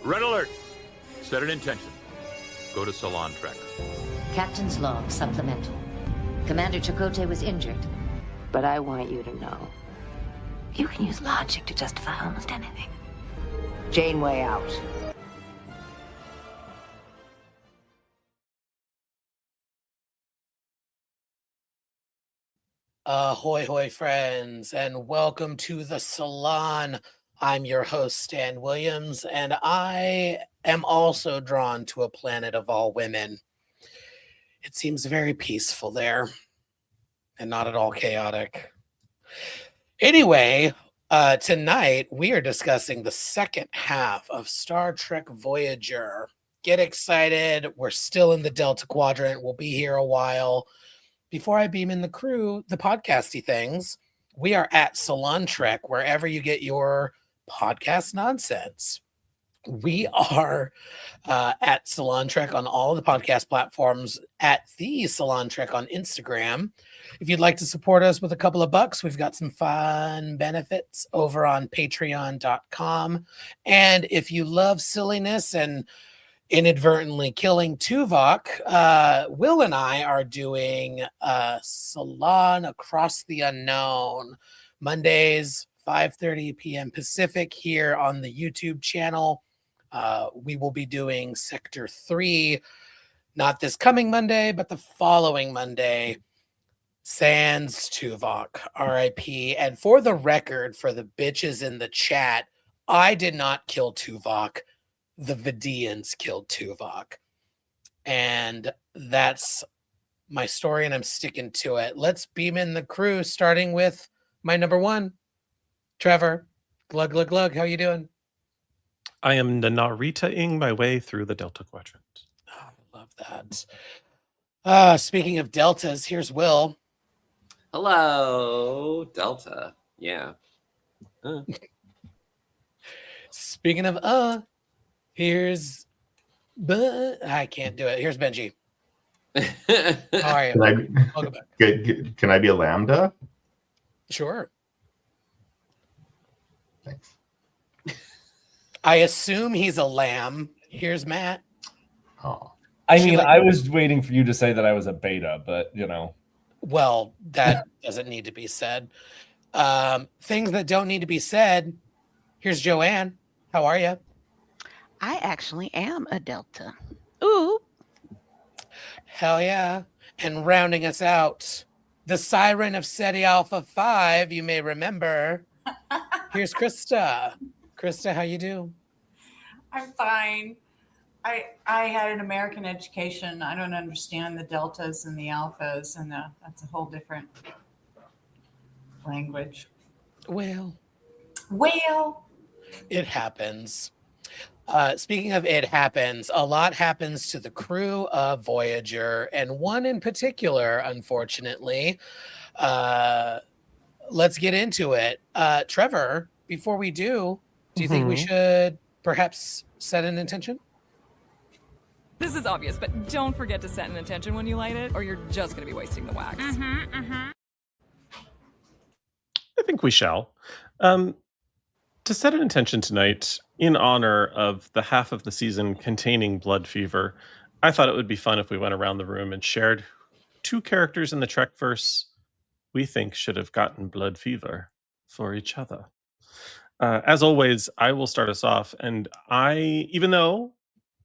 Red alert! Set an intention. Go to Salon Trek. Captain's log supplemental. Commander Chakotay was injured. But I want you to know, you can use logic to justify almost anything. Janeway out. Ahoy, hoy, friends, and welcome to the Salon. I'm your host, Stan Williams, and I am also drawn to a planet of all women. It seems very peaceful there and not at all chaotic. Anyway, tonight we are discussing the second half of Star Trek Voyager. Get excited. We're still in the Delta Quadrant. We'll be here a while. Before I beam in the crew, the podcasty things, we are at Salon Trek, wherever you get your podcast nonsense. We are at Salon Trek on all the podcast platforms, at the Salon Trek on Instagram. If you'd like to support us with a couple of bucks, we've got some fun benefits over on patreon.com. And if you love silliness and inadvertently killing Tuvok, Will and I are doing Salon Across the Unknown Mondays, 5:30 p.m. Pacific here on the YouTube channel. We will be doing Sector 3, not this coming Monday, but the following Monday. Sans Tuvok, RIP. And for the record, for the bitches in the chat, I did not kill Tuvok. The Vidians killed Tuvok. And that's my story, and I'm sticking to it. Let's beam in the crew, starting with my number one, Trevor. Glug, glug, glug. How you doing? I am Narita-ing my way through the Delta Quadrant. Oh, I love that. Speaking of deltas, here's Will. Hello, Delta. Yeah. Speaking of here's I can't do it. Here's Benji. How are you? Welcome back. Can I be a lambda? Sure. Thanks. I assume he's a lamb. Here's Matt. Oh. I mean, I was waiting for you to say that I was a beta, but you know. Well, that doesn't need to be said. Things that don't need to be said. Here's Joanne. How are you? I actually am a Delta. Ooh. Hell yeah. And rounding us out, the siren of SETI Alpha 5, you may remember. Here's Krista. Krista, how you do? I'm fine. I had an American education. I don't understand the deltas and the alphas, and that's a whole different language. Well, it happens. Speaking of it happens, a lot happens to the crew of Voyager, and one in particular, unfortunately. Let's get into it. Trevor, before we do you think we should perhaps set an intention? This is obvious, but don't forget to set an intention when you light it, or you're just going to be wasting the wax. I think we shall. To set an intention tonight, in honor of the half of the season containing blood fever, I thought it would be fun if we went around the room and shared two characters in the Trekverse we think should have gotten blood fever for each other. As always, I will start us off, and even though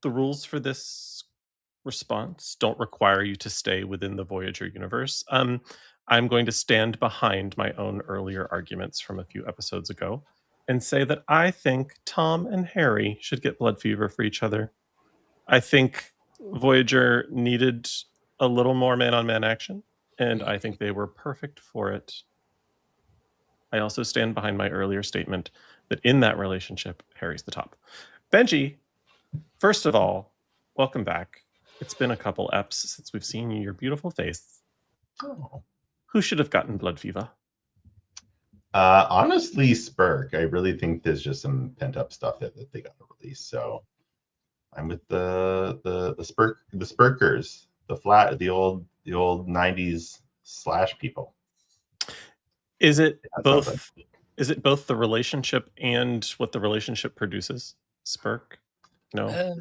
the rules for this response don't require you to stay within the Voyager universe, I'm going to stand behind my own earlier arguments from a few episodes ago and say that I think Tom and Harry should get blood fever for each other. I think Voyager needed a little more man-on-man action, and I think they were perfect for it. I also stand behind my earlier statement that in that relationship, Harry's the top. Benji, first of all, welcome back. It's been a couple eps since we've seen your beautiful face. Oh. Who should have gotten blood fever? Honestly, Spurk. I really think there's just some pent-up stuff that they got to release. So I'm with the Spurkers, the old 90s slash people. Is it both? Is it both the relationship and what the relationship produces? Spurk? No.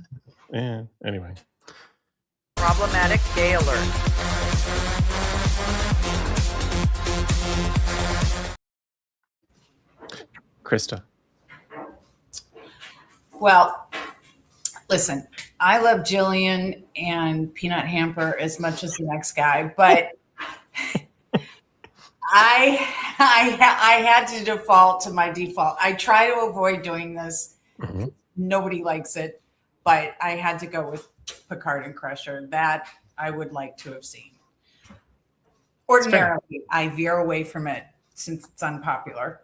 Anyway. Problematic gay alert. Krista. Well, listen, I love Jillian and Peanut Hamper as much as the next guy, but I had to default to my default. I try to avoid doing this. Mm-hmm. Nobody likes it, but I had to go with Picard and Crusher. That I would like to have seen. Ordinarily, I veer away from it since it's unpopular.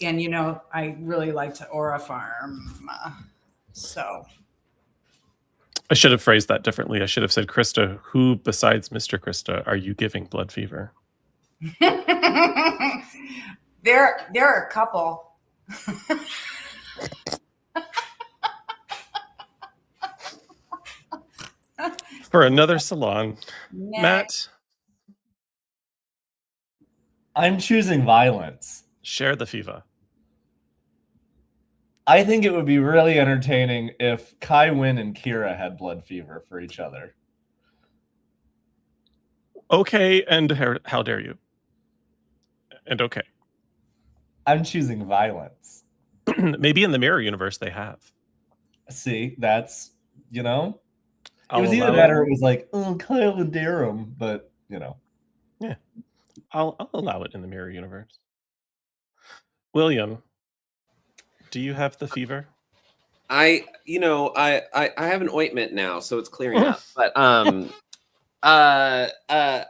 And, you know, I really liked Aura Farm. So I should have phrased that differently. I should have said, Krista, who besides Mr. Krista are you giving blood fever? there are a couple. For another salon. Matt. I'm choosing violence. Share the fever. I think it would be really entertaining if Kai Wynn and Kira had blood fever for each other. Okay, and how dare you? And okay. I'm choosing violence. Maybe in the mirror universe they have. See, that's, you know, it was either that or it was like, oh, Kyle and Durham, but, you know. Yeah, I'll allow it in the mirror universe. William, do you have the fever? I have an ointment now, so it's clearing up. But I'm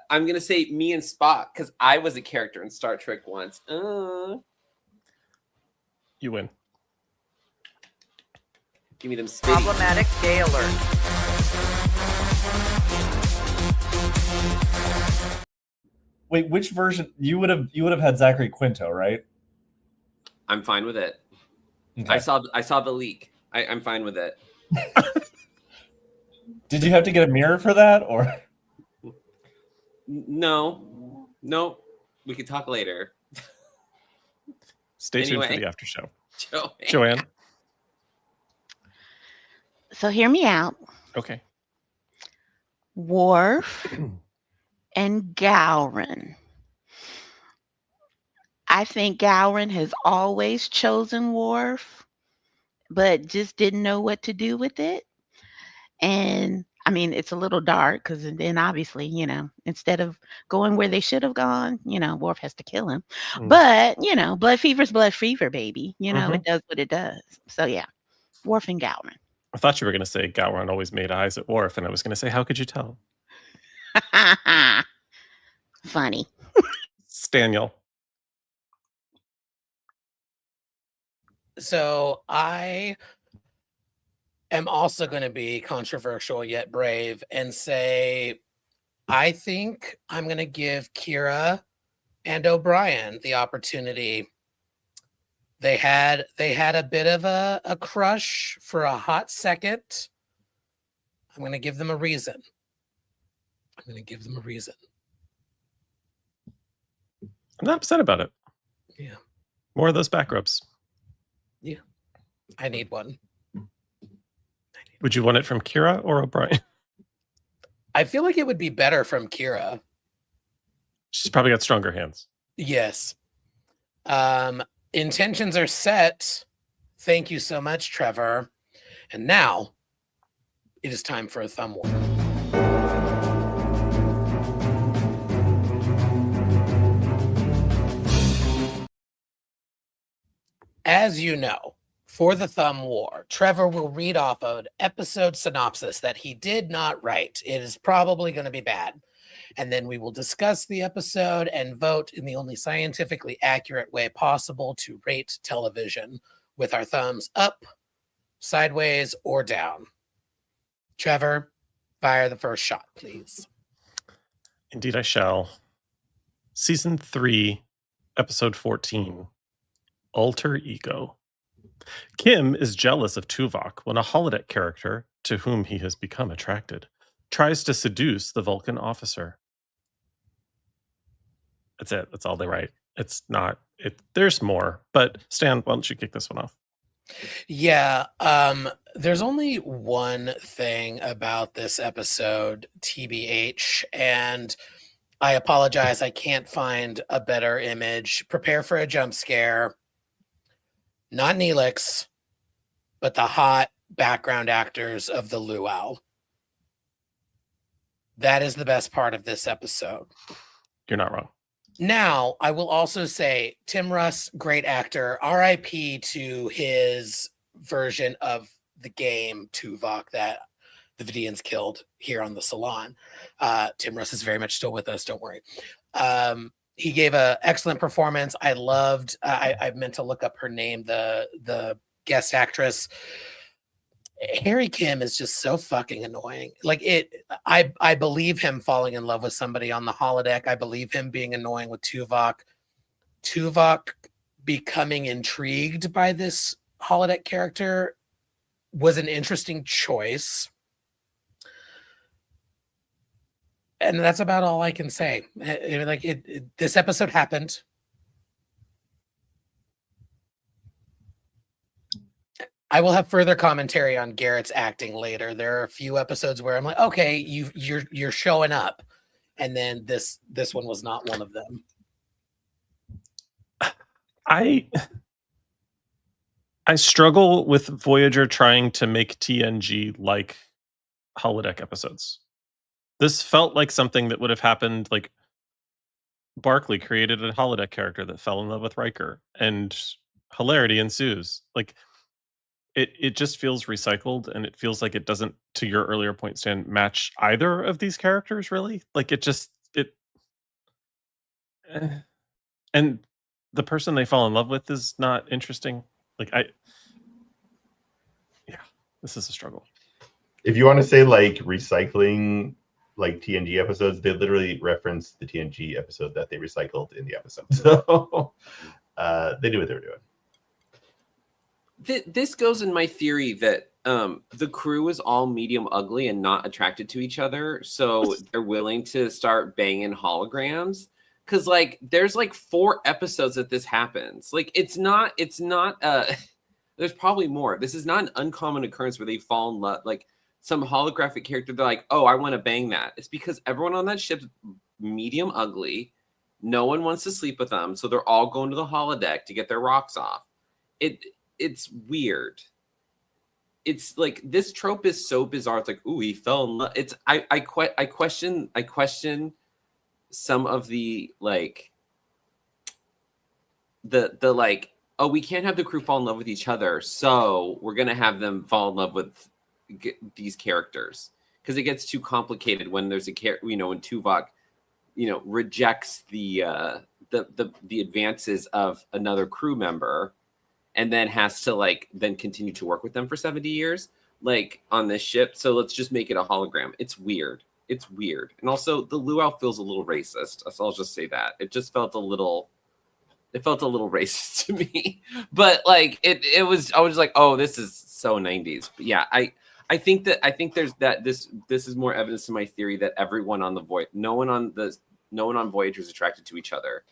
gonna say me and Spock because I was a character in Star Trek once. You win. Give me them spitties. Problematic gay alert. Wait, which version? You would have had Zachary Quinto, right? I'm fine with it. Okay. I saw the leak. I'm fine with it. Did you have to get a mirror for that, or? No, we can talk later. Stay tuned for the after show. Joanne. So hear me out. Okay. Worf and Gowron. I think Gowron has always chosen Worf, but just didn't know what to do with it. And I mean, it's a little dark because then obviously, you know, instead of going where they should have gone, you know, Worf has to kill him. But, you know, blood fever's blood fever, baby. You know, it does what it does. So yeah, Worf and Gowron. I thought you were going to say Gowron always made eyes at Worf, and I was going to say, how could you tell? Funny. Staniel. So I am also going to be controversial yet brave and say I think I'm going to give Kira and O'Brien the opportunity. They had a bit of a crush for a hot second. I'm going to give them a reason. I'm not upset about it. Yeah. More of those back rubs. Yeah. I need one. Would you want it from Kira or O'Brien? I feel like it would be better from Kira. She's probably got stronger hands. Yes. Intentions are set. Thank you so much, Trevor. And now it is time for a thumb war. As you know, for the thumb war, Trevor will read off an episode synopsis that he did not write. It is probably going to be bad. And then we will discuss the episode and vote in the only scientifically accurate way possible to rate television with our thumbs up, sideways, or down. Trevor, fire the first shot, please. Indeed, I shall. Season 3, Episode 14, Alter Ego. Kim is jealous of Tuvok when a holodeck character, to whom he has become attracted, tries to seduce the Vulcan officer. That's it. That's all they write. It's not. There's more. But Stan, why don't you kick this one off? Yeah, there's only one thing about this episode, TBH, and I apologize, I can't find a better image. Prepare for a jump scare. Not Neelix, but the hot background actors of the Luau. That is the best part of this episode. You're not wrong. Now, I will also say Tim Russ, great actor. RIP to his version of the game Tuvok that the Vidians killed here on the Salon. Tim Russ is very much still with us. Don't worry. He gave an excellent performance. I loved. I meant to look up her name. The guest actress. Harry Kim is just so fucking annoying. Like I believe him falling in love with somebody on the holodeck. I believe him being annoying with Tuvok. Tuvok becoming intrigued by this holodeck character was an interesting choice. And that's about all I can say. This episode happened. I will have further commentary on Garrett's acting later. There are a few episodes where I'm like, okay, you're showing up, and then this one was not one of them. I struggle with Voyager trying to make TNG like holodeck episodes. This felt like something that would have happened. Like Barclay created a holodeck character that fell in love with Riker, and hilarity ensues. Like. It just feels recycled, and it feels like it doesn't, to your earlier point, Stan, match either of these characters really. Like and the person they fall in love with is not interesting. This is a struggle. If you want to say like recycling like TNG episodes, they literally reference the TNG episode that they recycled in the episode. So they knew what they were doing. This goes in my theory that the crew is all medium ugly and not attracted to each other, so they're willing to start banging holograms. Because like there's like 4 episodes that this happens. Like it's not there's probably more. This is not an uncommon occurrence where they fall in love. Like some holographic character, they're like, oh, I want to bang that. It's because everyone on that ship's medium ugly. No one wants to sleep with them, so they're all going to the holodeck to get their rocks off. It's weird. It's like this trope is so bizarre. It's like, ooh, he fell in love. It's I question some of the like the like, oh, we can't have the crew fall in love with each other, so we're gonna have them fall in love with these characters, because it gets too complicated when there's a character, when Tuvok rejects the advances of another crew member, and then has to then continue to work with them for 70 years, like on this ship. So let's just make it a hologram. It's weird. And also the luau feels a little racist. So I'll just say that. It just felt a little racist to me. But I was like, oh, this is so 90s. But yeah, I think there's that this is more evidence to my theory that everyone on no one on Voyager is attracted to each other.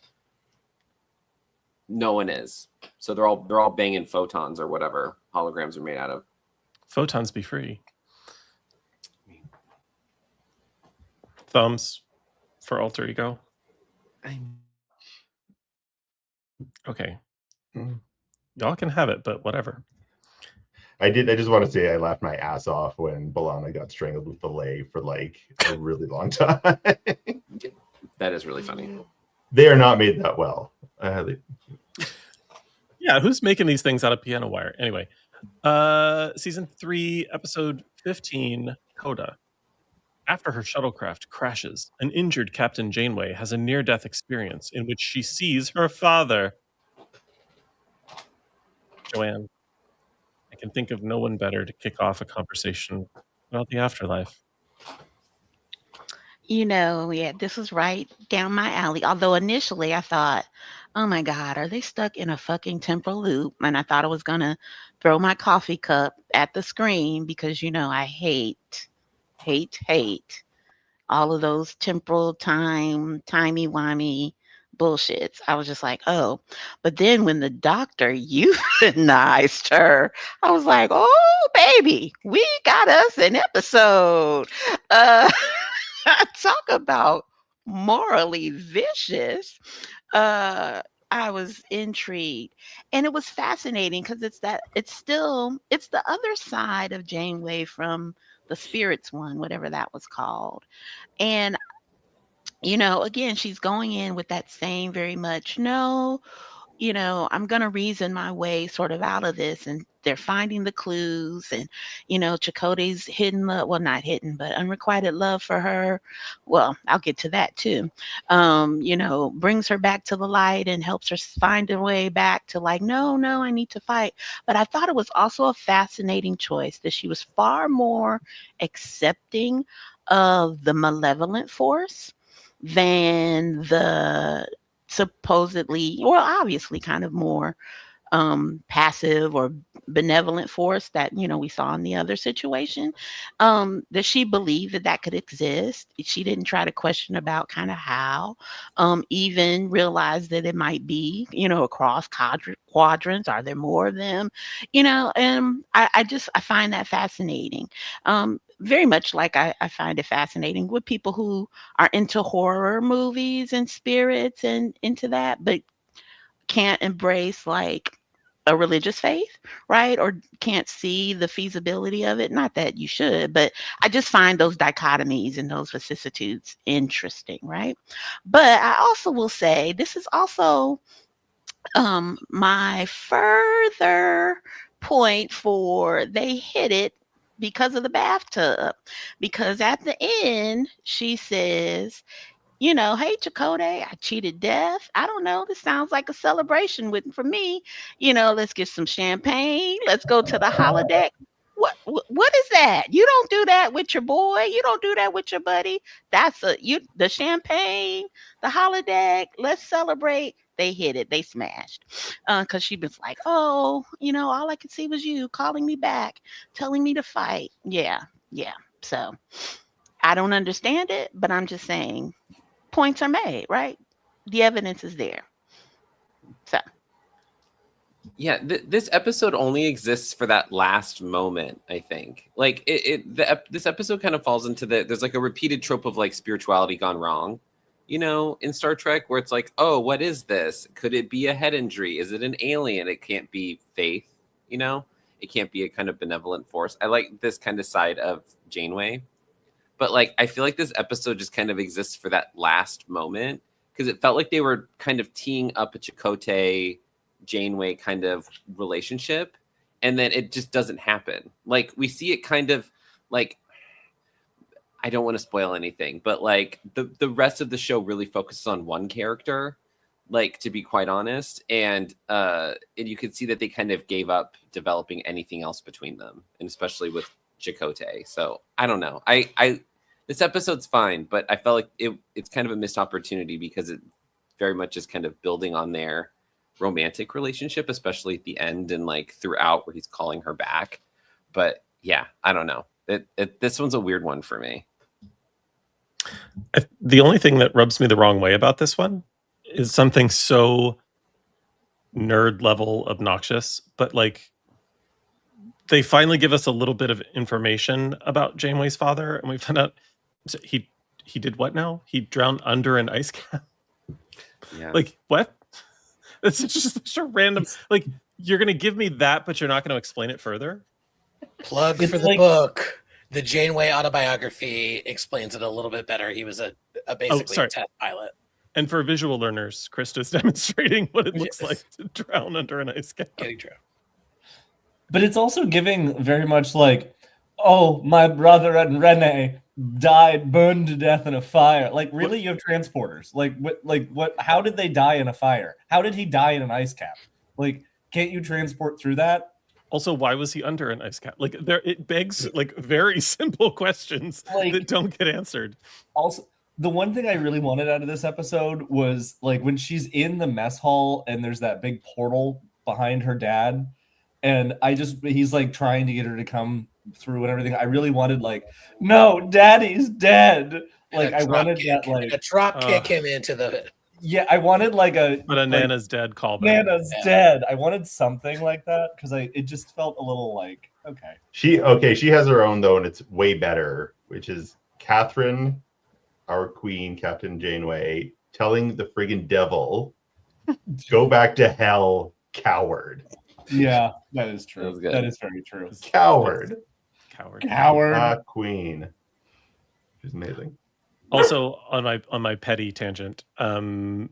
No one is. So they're all banging photons or whatever holograms are made out of. Photons be free. Thumbs for alter ego. Okay. Y'all can have it, but whatever. I just want to say I laughed my ass off when B'Elanna got strangled with fillet for a really long time. That is really funny. They are not made that well. Yeah, who's making these things out of piano wire? Anyway, season 3, episode 15, Coda. After her shuttlecraft crashes, an injured Captain Janeway has a near-death experience in which she sees her father. Joanne, I can think of no one better to kick off a conversation about the afterlife. Yeah, this was right down my alley. Although initially I thought, oh my God, are they stuck in a fucking temporal loop? And I thought I was going to throw my coffee cup at the screen because, I hate all of those temporal timey-wimey bullshits. I was just like, oh. But then when the doctor euthanized her, I was like, oh, baby, we got us an episode. Uh, talk about morally vicious. Uh, I was intrigued. And it was fascinating because it's the other side of Janeway from the spirits one, whatever that was called. And again, she's going in with that same very much, no, I'm going to reason my way sort of out of this. And they're finding the clues. And, Chakotay's hidden love, well, not hidden, but unrequited love for her. Well, I'll get to that too. Brings her back to the light and helps her find a way back to like, no, I need to fight. But I thought it was also a fascinating choice that she was far more accepting of the malevolent force than the supposedly, well, obviously kind of more passive or benevolent force that we saw in the other situation, that she believed that could exist. She didn't try to question about kind of how, even realize that it might be across quadrants. Are there more of them? And I find that fascinating. Very much like I find it fascinating with people who are into horror movies and spirits and into that, but can't embrace like a religious faith, right? Or can't see the feasibility of it. Not that you should, but I just find those dichotomies and those vicissitudes interesting, right? But I also will say this is also my further point for they hit it because of the bathtub. Because at the end, she says, hey, Chakotay, I cheated death. I don't know. This sounds like a celebration for me. Let's get some champagne. Let's go to the holodeck. What is that? You don't do that with your boy. You don't do that with your buddy. That's the champagne, the holodeck. Let's celebrate. They hit it. They smashed. Because she was like, oh, all I could see was you calling me back, telling me to fight. Yeah. So I don't understand it, but I'm just saying points are made, right? The evidence is there. So yeah, this episode only exists for that last moment, I think. Like this episode kind of falls into there's like a repeated trope of like spirituality gone wrong, in Star Trek, where it's like, oh, what is this? Could it be a head injury? Is it an alien? It can't be faith, it can't be a kind of benevolent force. I like this kind of side of Janeway, but like I feel like this episode just kind of exists for that last moment because it felt like they were kind of teeing up a Chakotay Janeway kind of relationship, and then it just doesn't happen. Like we see it kind of like, I don't want to spoil anything, but like the rest of the show really focuses on one character, like, to be quite honest, and you could see that they kind of gave up developing anything else between them, and especially with Chakotay. So I don't know. I this episode's fine, but I felt like it's kind of a missed opportunity because it very much is kind of building on their romantic relationship, especially at the end and like throughout where he's calling her back. But yeah, I don't know. This one's a weird one for me. The only thing that rubs me the wrong way about this one is something so nerd level obnoxious, but like they finally give us a little bit of information about Janeway's father, and we find out he did what now? He drowned under an ice cap. Yeah. Like what? It's just such a random, like, you're going to give me that, but you're not going to explain it further? Plug for the book. The Janeway autobiography explains it a little bit better. He was a basically test pilot. And for visual learners, Krista's demonstrating what it looks like to drown under an ice cap. Getting drowned. But it's also giving very much like, oh, my brother and Renee died, burned to death in a fire. Like, really, you have transporters. What? How did they die in a fire? How did he die in an ice cap? Like, can't you transport through that? Also, why was he under an ice cap? Like, it begs like very simple questions that don't get answered. Also, the one thing I really wanted out of this episode was like when she's in the mess hall and there's that big portal behind her dad, and he's like trying to get her to come through and everything. I really wanted like, no, daddy's dead. Like I wanted that, like a drop kick him into the Yeah, I wanted like a Nana's dead callback. Nana's dead. I wanted something like that because it just felt a little like okay. She has her own though, and it's way better, which is Catherine, our queen, Captain Janeway, telling the friggin' devil, "Go back to hell, coward." Yeah, that is true. That was good. That is very true. Coward. Queen. She's amazing. Also, on my petty tangent, not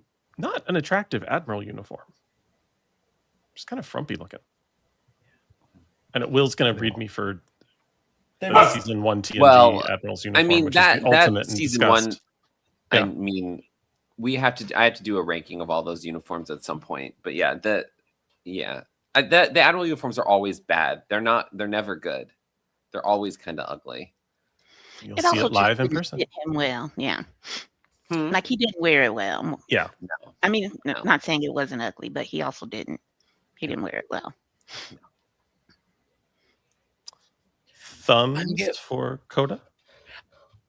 an attractive admiral uniform. Just kind of frumpy looking. And Will's going to read me for season 1 TNG admiral's uniform. I mean, which is the that ultimate season 1. Yeah. I mean, I have to do a ranking of all those uniforms at some point. But the admiral uniforms are always bad. They're never good. They're always kind of ugly. You'll see it live in person. Fit him well, yeah. Like he didn't wear it well. Yeah. No. I mean, not saying it wasn't ugly, but he also didn't. He didn't wear it well. Thumbs for Coda?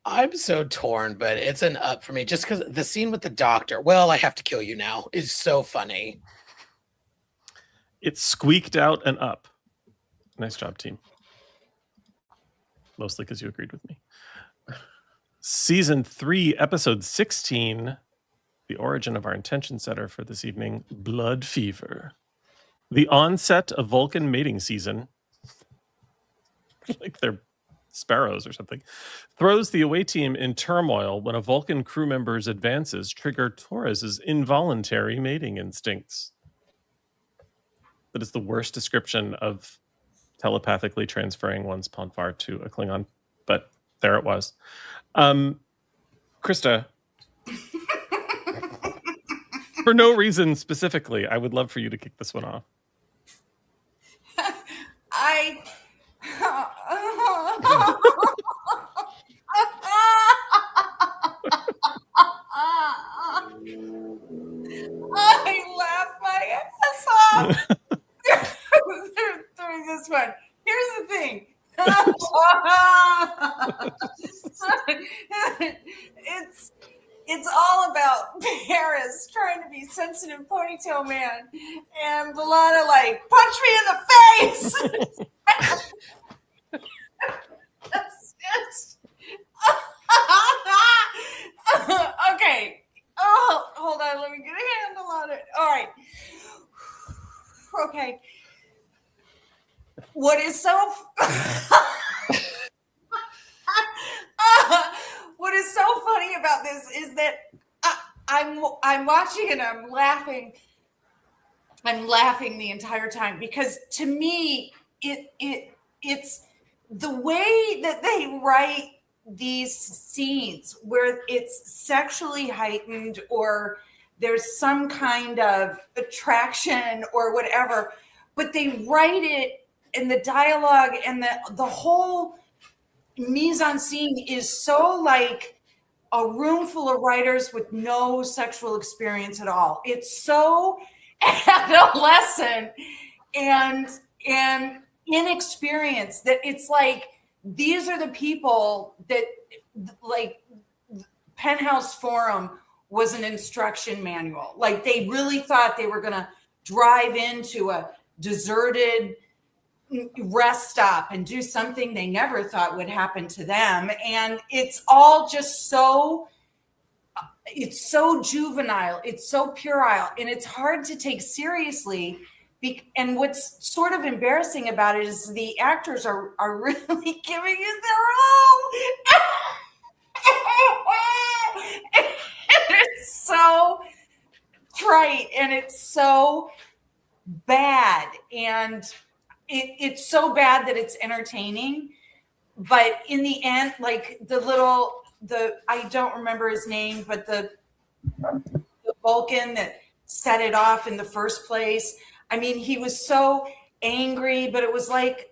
I'm so torn, but it's an up for me just because the scene with the doctor, well, I have to kill you now, is so funny. It squeaked out an up. Nice job, team. Mostly because you agreed with me. Season 3, episode 16, the origin of our intention setter for this evening, Blood Fever. The onset of Vulcan mating season, like they're sparrows or something, throws the away team in turmoil when a Vulcan crew member's advances trigger Torres's involuntary mating instincts. That is the worst description of telepathically transferring one's Ponfar to a Klingon, but there it was. Krista, for no reason specifically, I would love for you to kick this one off. I laugh my ass off during this one. Here's the thing. It's all about Paris trying to be sensitive ponytail man and B'Elanna like punch me in the face. That's just okay. Oh, hold on, let me get a handle on it. All right. Okay. What is so what is so funny about this is that I'm watching and I'm laughing. I'm laughing the entire time because to me it's the way that they write these scenes where it's sexually heightened or there's some kind of attraction or whatever, but they write it in the dialogue and the whole mise en scene is so like a room full of writers with no sexual experience at all. It's so adolescent and inexperienced that it's like these are the people that like Penthouse Forum was an instruction manual. Like they really thought they were going to drive into a deserted rest stop and do something they never thought would happen to them. And it's all just it's so juvenile, it's so puerile, and it's hard to take seriously. And what's sort of embarrassing about it is the actors are really giving it their all. It's so trite and it's so bad. And it's so bad that it's entertaining. But in the end, like I don't remember his name, but the Vulcan that set it off in the first place. I mean, he was so angry, but it was like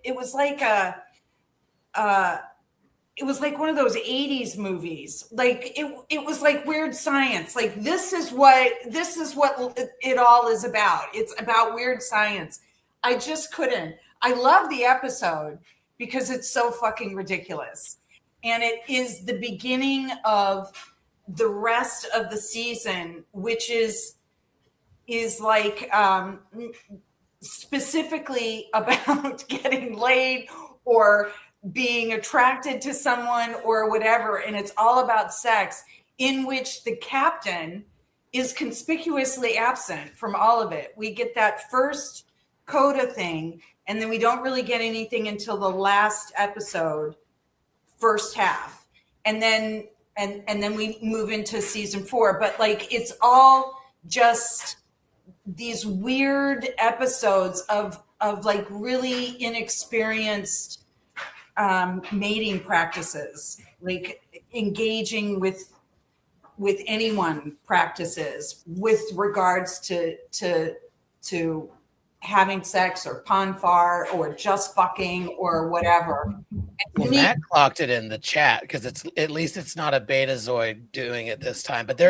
one of those 80s movies. Like it was like Weird Science. Like this is what it all is about. It's about weird science. I just couldn't. I love the episode because it's so fucking ridiculous. And it is the beginning of the rest of the season, which is like specifically about getting laid or being attracted to someone or whatever, and it's all about sex, in which the captain is conspicuously absent from all of it. We get that first coda thing, and then we don't really get anything until the last episode, first half, and then we move into season 4. But like, it's all just these weird episodes of like really inexperienced mating practices, like engaging with anyone practices with regards to having sex or ponfar or just fucking or whatever. Well, Matt clocked it in the chat because at least it's not a Betazoid doing it this time. But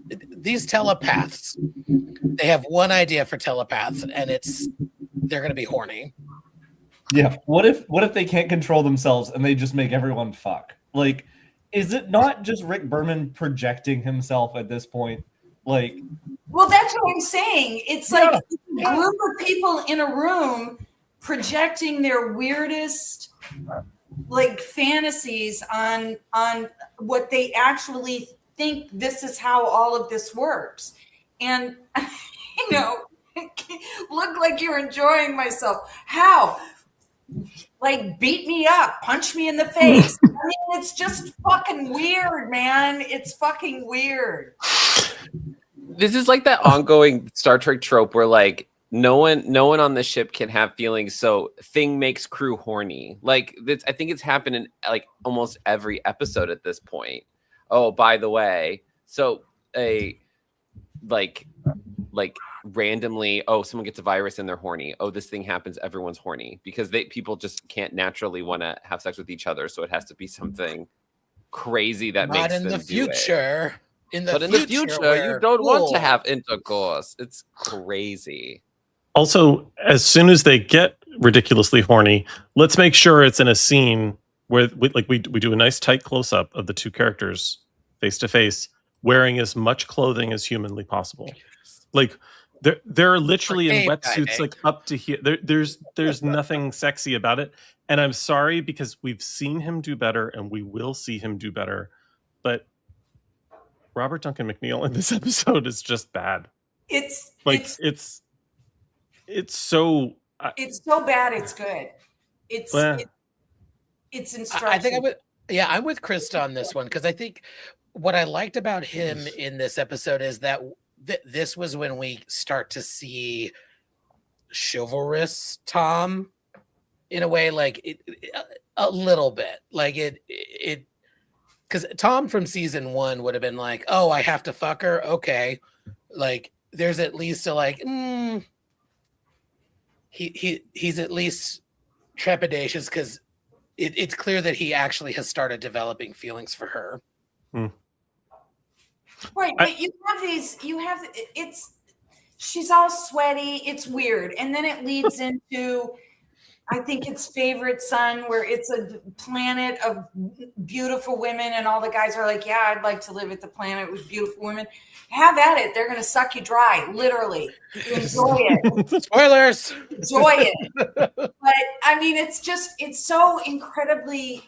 these telepaths, they have one idea for telepaths, and they're going to be horny. Yeah. What if they can't control themselves and they just make everyone fuck? Like, is it not just Rick Berman projecting himself at this point? Like, well, that's what I'm saying. It's like a group of people in a room projecting their weirdest like fantasies on what they actually think this is how all of this works. And look like you're enjoying myself. How? Like, beat me up, punch me in the face. I mean, it's just fucking weird, man. It's fucking weird. This is like that ongoing Star Trek trope where like no one on the ship can have feelings, so thing makes crew horny. Like this, I think it's happened in like almost every episode at this point. Oh, by the way, so like randomly, oh, someone gets a virus and they're horny. Oh, this thing happens, everyone's horny because people just can't naturally want to have sex with each other, so it has to be something crazy that makes them do it. Not in the future. In the future, you don't want to have intercourse. It's crazy. Also, as soon as they get ridiculously horny, let's make sure it's in a scene where we do a nice tight close up of the two characters face to face, wearing as much clothing as humanly possible. Like they're literally in wetsuits, like up to here. There's nothing sexy about it, and I'm sorry because we've seen him do better, and we will see him do better, but Robert Duncan McNeil in this episode is just bad. It's so bad it's good. It's instructive. I think I'm with Krista on this one, because I think what I liked about him in this episode is that this was when we start to see chivalrous Tom in a way, like a little bit, like it. Because Tom from season 1 would have been like, oh, I have to fuck her? Okay. Like, there's at least a like, he's at least trepidatious because it's clear that he actually has started developing feelings for her. Right, but she's all sweaty, it's weird. And then it leads into, I think it's Favorite Son, where it's a planet of beautiful women, and all the guys are like, yeah, I'd like to live at the planet with beautiful women. Have at it. They're going to suck you dry, literally. Enjoy it. Spoilers. Enjoy it. But I mean, it's so incredibly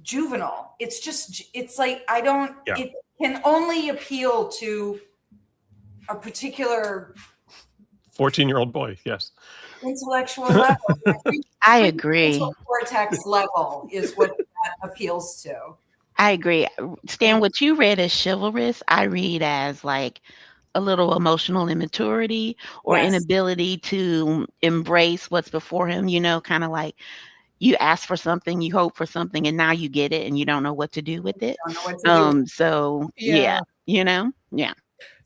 juvenile. It's like, it can only appeal to a particular 14-year-old boy, yes. Intellectual level. I agree. Cortex level is what that appeals to. I agree. Stan, what you read as chivalrous, I read as like a little emotional immaturity or inability to embrace what's before him, kind of like you ask for something, you hope for something, and now you get it and you don't know what to do with it. So yeah.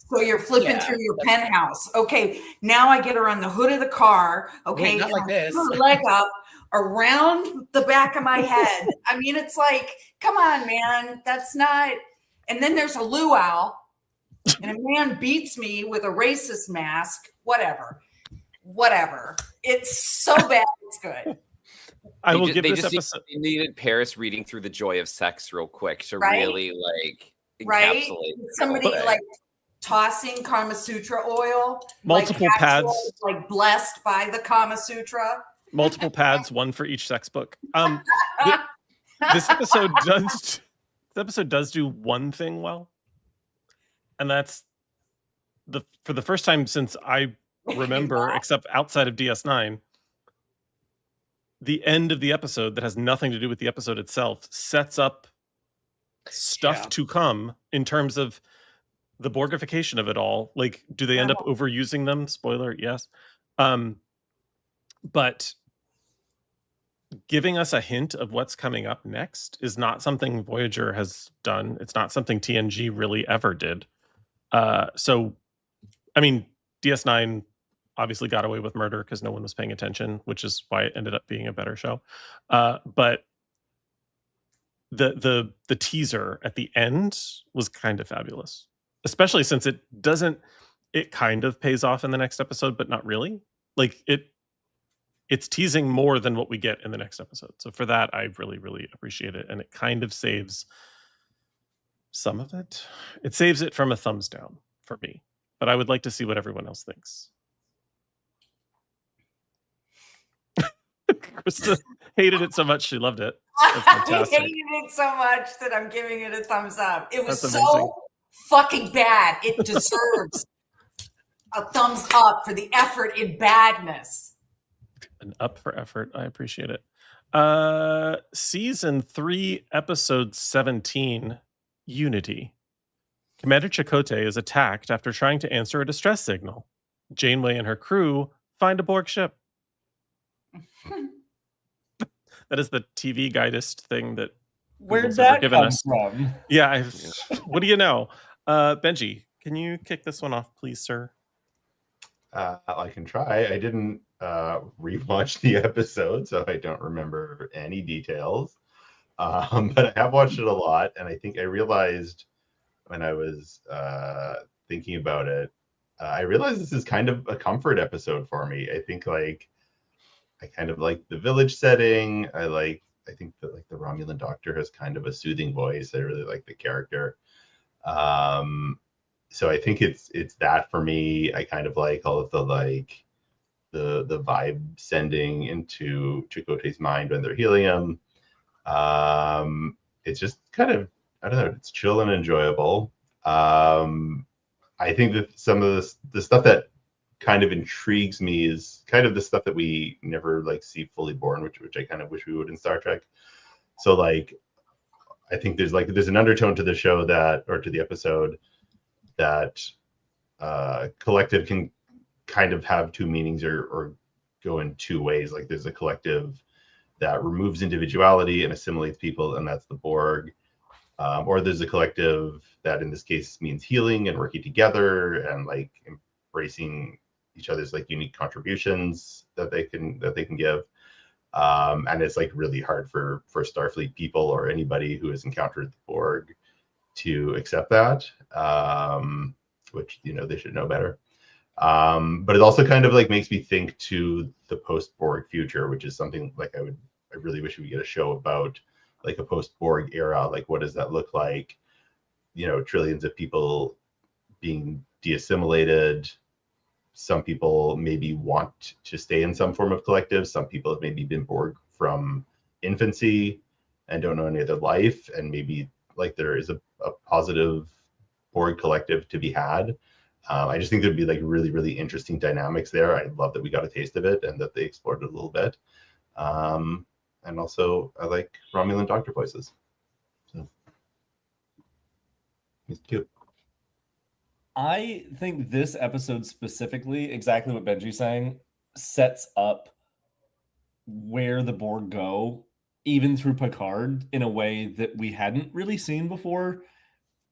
So you're flipping through your penthouse. Okay, now I get her on the hood of the car. Okay, not like this. Put her leg up around the back of my head. I mean, it's like, come on, man. That's not. And then there's a luau, and a man beats me with a racist mask. Whatever. It's so bad. It's good. I will give this They episode. needed Paris reading through The Joy of Sex real quick to Right? really like Right? encapsulate Somebody the whole like thing. tossing Kama Sutra oil, Multiple like, actual, pads. like blessed by the Kama Sutra. Multiple pads, one for each sex book. This episode does do one thing well, and that's for the first time since I remember, except outside of DS9, the end of the episode that has nothing to do with the episode itself sets up stuff to come in terms of the Borgification of it all. Like, do they end up overusing them? Spoiler, yes. But giving us a hint of what's coming up next is not something Voyager has done. It's not something TNG really ever did. So, I mean, DS9 obviously got away with murder because no one was paying attention, which is why it ended up being a better show. But the teaser at the end was kind of fabulous, especially since it kind of pays off in the next episode, but not really. Like it's teasing more than what we get in the next episode. So for that, I really, really appreciate it. And it kind of saves some of it. It saves it from a thumbs down for me, but I would like to see what everyone else thinks. Krista hated it so much she loved it. I hated it so much that I'm giving it a thumbs up. It was so fucking bad. It deserves a thumbs up for the effort in badness. An up for effort. I appreciate it. Season 3, episode 17, Unity. Commander Chakotay is attacked after trying to answer a distress signal. Janeway and her crew find a Borg ship. That is the TV guidist thing that where'd that come us from? Yeah, what do you know? Benji, can you kick this one off, please, sir? I can try. I didn't rewatch the episode, so I don't remember any details. But I have watched it a lot, and I think I realized when I was thinking about it, I realized this is kind of a comfort episode for me. I think I kind of like the village setting. I think that the Romulan doctor has kind of a soothing voice. I really like the character. So I think it's that for me. I kind of like all of the vibe sending into Chakotay's mind when they're healing him. It's just kind of, I don't know, it's chill and enjoyable. I think that some of the stuff that kind of intrigues me is kind of the stuff that we never see fully born, which I kind of wish we would in Star Trek. So I think there's an undertone to the show to the episode that collective can kind of have two meanings or go in two ways. Like there's a collective that removes individuality and assimilates people, and that's the Borg. Or there's a collective that in this case means healing and working together and embracing each other's unique contributions that they can give. And it's really hard for Starfleet people or anybody who has encountered the Borg to accept that, which they should know better. But it also kind of makes me think to the post-Borg future, which is something I really wish we get a show about, a post-Borg era. What does that look like? Trillions of people being de-assimilated. Some people maybe want to stay in some form of collective. Some people have maybe been Borg from infancy and don't know any other life. And maybe there is a positive Borg collective to be had. I just think there'd be really, really interesting dynamics there. I love that we got a taste of it and that they explored it a little bit. And also I like Romulan doctor voices. So he's cute. I think this episode specifically, exactly what Benji's saying, sets up where the Borg go, even through Picard, in a way that we hadn't really seen before.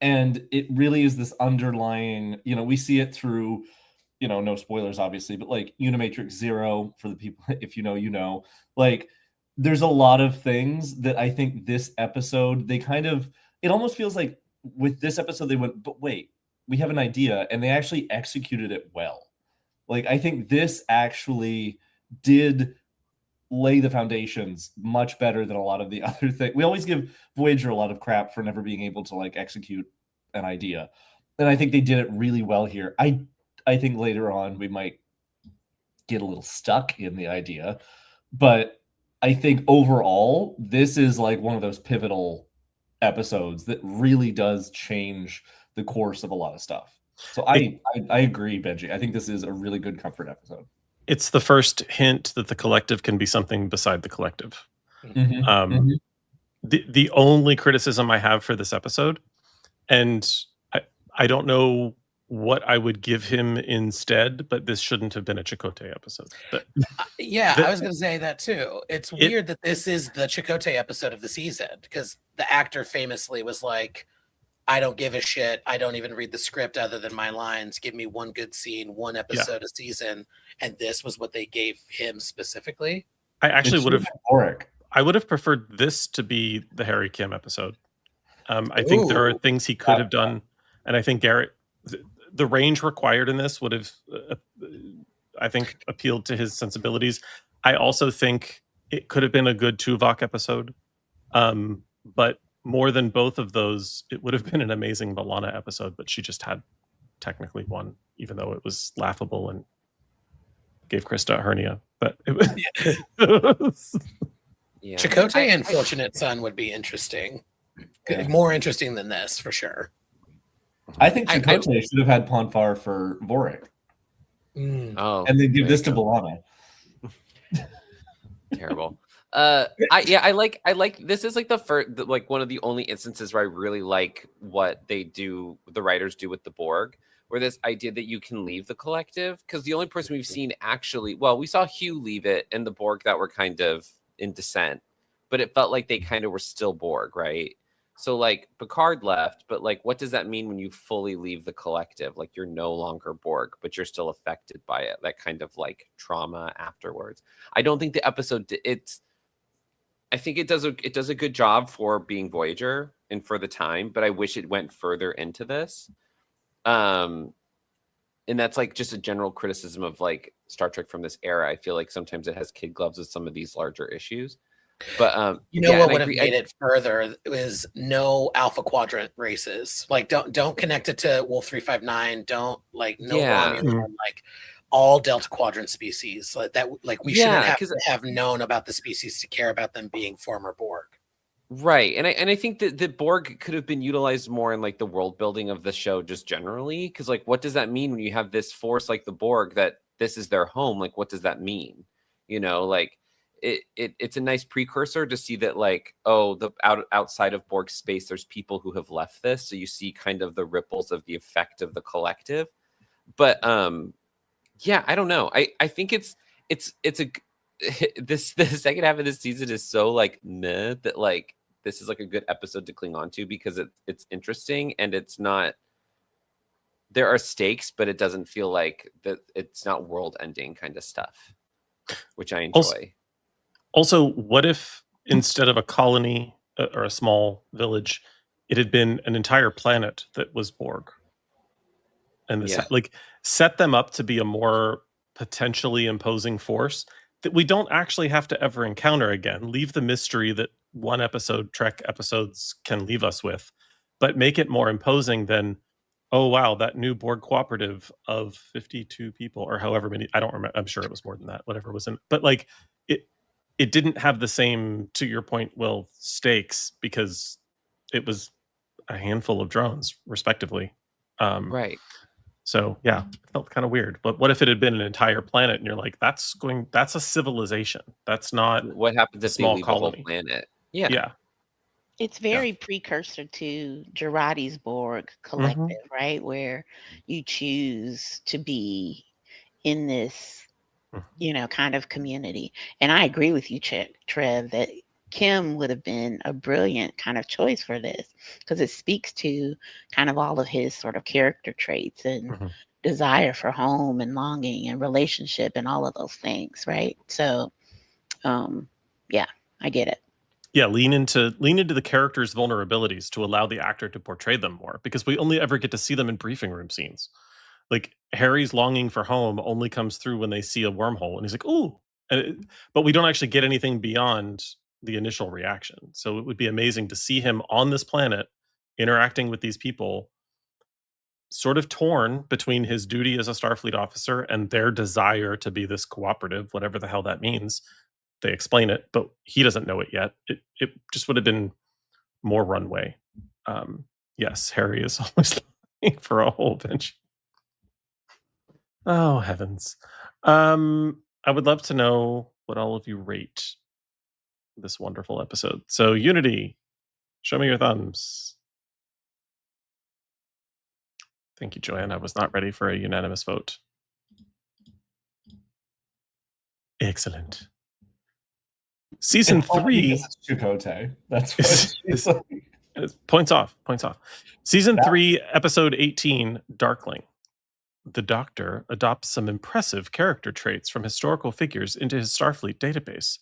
And it really is this underlying, we see it through, no spoilers, obviously, but Unimatrix Zero, for the people, if you know, there's a lot of things that I think this episode, it almost feels like with this episode, they went, but wait, we have an idea, and they actually executed it well. I think this actually did lay the foundations much better than a lot of the other things. We always give Voyager a lot of crap for never being able to like execute an idea, and I think they did it really well here. I think later on we might get a little stuck in the idea, but I think overall this is like one of those pivotal episodes that really does change the course of a lot of stuff. So I agree, Benji. I think this is a really good comfort episode. It's the first hint that the collective can be something beside the collective. The only criticism I have for this episode, and I don't know what I would give him instead, but this shouldn't have been a Chakotay episode. I was going to say that too. It's weird that this is the Chakotay episode of the season, because the actor famously was like, I don't give a shit. I don't even read the script other than my lines. Give me one good scene, one episode a season. And this was what they gave him specifically. I actually would have preferred this to be the Harry Kim episode. I think there are things he could have done. And I think Garrett, the range required in this would have, I think, appealed to his sensibilities. I also think it could have been a good Tuvok episode. But more than both of those, it would have been an amazing B'Elanna episode, but she just had technically one, even though it was laughable and gave Krista a hernia. But it was... Chakotay and Fortunate Son would be interesting. More interesting than this, for sure. I think Chakotay should have had Ponfar for Vorik. Oh, and then give this to B'Elanna. Terrible. I like this is like the first, like one of the only instances where I really like what they do, the writers do with the Borg, where this idea that you can leave the collective, because the only person we've seen actually, well, we saw Hugh leave it and the Borg that were kind of in dissent, but it felt like they kind of were still Borg, right? So like Picard left, but like what does that mean when you fully leave the collective? Like you're no longer Borg, but you're still affected by it. That kind of like trauma afterwards. I don't think the episode I think it does a good job for being Voyager and for the time, but I wish it went further into this. And that's like just a general criticism of like Star Trek from this era. I feel like sometimes it has kid gloves with some of these larger issues. But what would have made it further is no Alpha Quadrant races. Like don't connect it to Wolf 359. Don't like Romulan, like all Delta Quadrant species. Like that, like we shouldn't have known about the species to care about them being former Borg. Right. And I think that the Borg could have been utilized more in like the world building of the show just generally. Because like what does that mean when you have this force like the Borg that this is their home? Like what does that mean? You know, like it's a nice precursor to see that like, oh, the outside of Borg space, there's people who have left this. So you see kind of the ripples of the effect of the collective. But yeah, I don't know. I think it's the second half of this season is so like meh that like this is like a good episode to cling on to because it's interesting and it's not, there are stakes, but it doesn't feel like that. It's not world ending kind of stuff, which I enjoy. Also, what if instead of a colony or a small village, it had been an entire planet that was Borg? And like set them up to be a more potentially imposing force that we don't actually have to ever encounter again. Leave the mystery that one episode, Trek episodes can leave us with, but make it more imposing than, oh, wow, that new Borg cooperative of 52 people or however many, I don't remember. I'm sure it was more than that, whatever was in, but like it didn't have the same, to your point, Will, stakes because it was a handful of drones respectively. Right. So yeah, it felt kind of weird. But what if it had been an entire planet and you're like, that's a civilization. That's not what happens if small they leave colony. The whole planet. Yeah. Yeah. It's very precursor to Girardi's Borg collective, right? Where you choose to be in this, kind of community. And I agree with you, Trev, that Kim would have been a brilliant kind of choice for this because it speaks to kind of all of his sort of character traits and desire for home and longing and relationship and all of those things, right? So, yeah, I get it. Yeah, lean into the character's vulnerabilities to allow the actor to portray them more because we only ever get to see them in briefing room scenes. Like Harry's longing for home only comes through when they see a wormhole and he's like, "Ooh," But we don't actually get anything beyond the initial reaction. So it would be amazing to see him on this planet interacting with these people, sort of torn between his duty as a Starfleet officer and their desire to be this cooperative, whatever the hell that means. They explain it, but he doesn't know it yet. It just would have been more runway. Yes, Harry is always looking for a whole bench. Oh, heavens. I would love to know what all of you rate this wonderful episode. So, Unity, show me your thumbs. Thank you, Joanne. I was not ready for a unanimous vote. Excellent. Season 3. This is Chakotay. That's what she's like. Points off. Season 3, episode 18, Darkling. The Doctor adopts some impressive character traits from historical figures into his Starfleet database,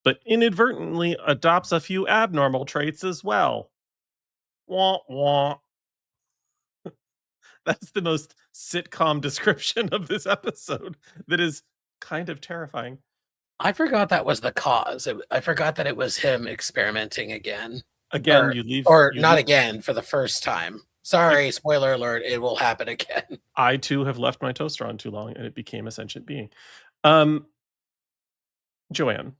but inadvertently adopts a few abnormal traits as well. Wah, wah. That's the most sitcom description of this episode that is kind of terrifying. I forgot that was the cause. I forgot that it was him experimenting again. Again, again, for the first time. Sorry, spoiler alert, it will happen again. I too have left my toaster on too long and it became a sentient being. Joanne,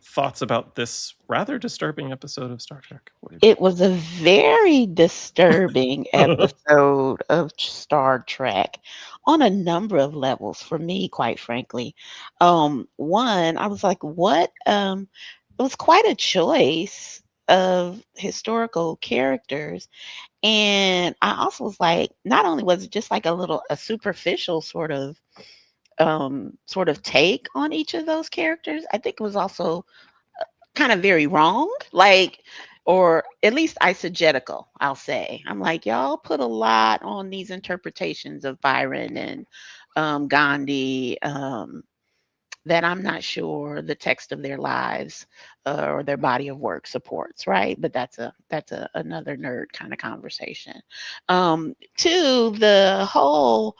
thoughts about this rather disturbing episode of Star Trek? It was a very disturbing episode of Star Trek on a number of levels for me, quite frankly. One, I was like, what? It was quite a choice of historical characters. And I also was like, not only was it just like a superficial sort of take on each of those characters, I think it was also kind of very wrong, or at least eisegetical, I'll say. I'm like, y'all put a lot on these interpretations of Byron and Gandhi that I'm not sure the text of their lives or their body of work supports, right? But that's another nerd kind of conversation. To the whole,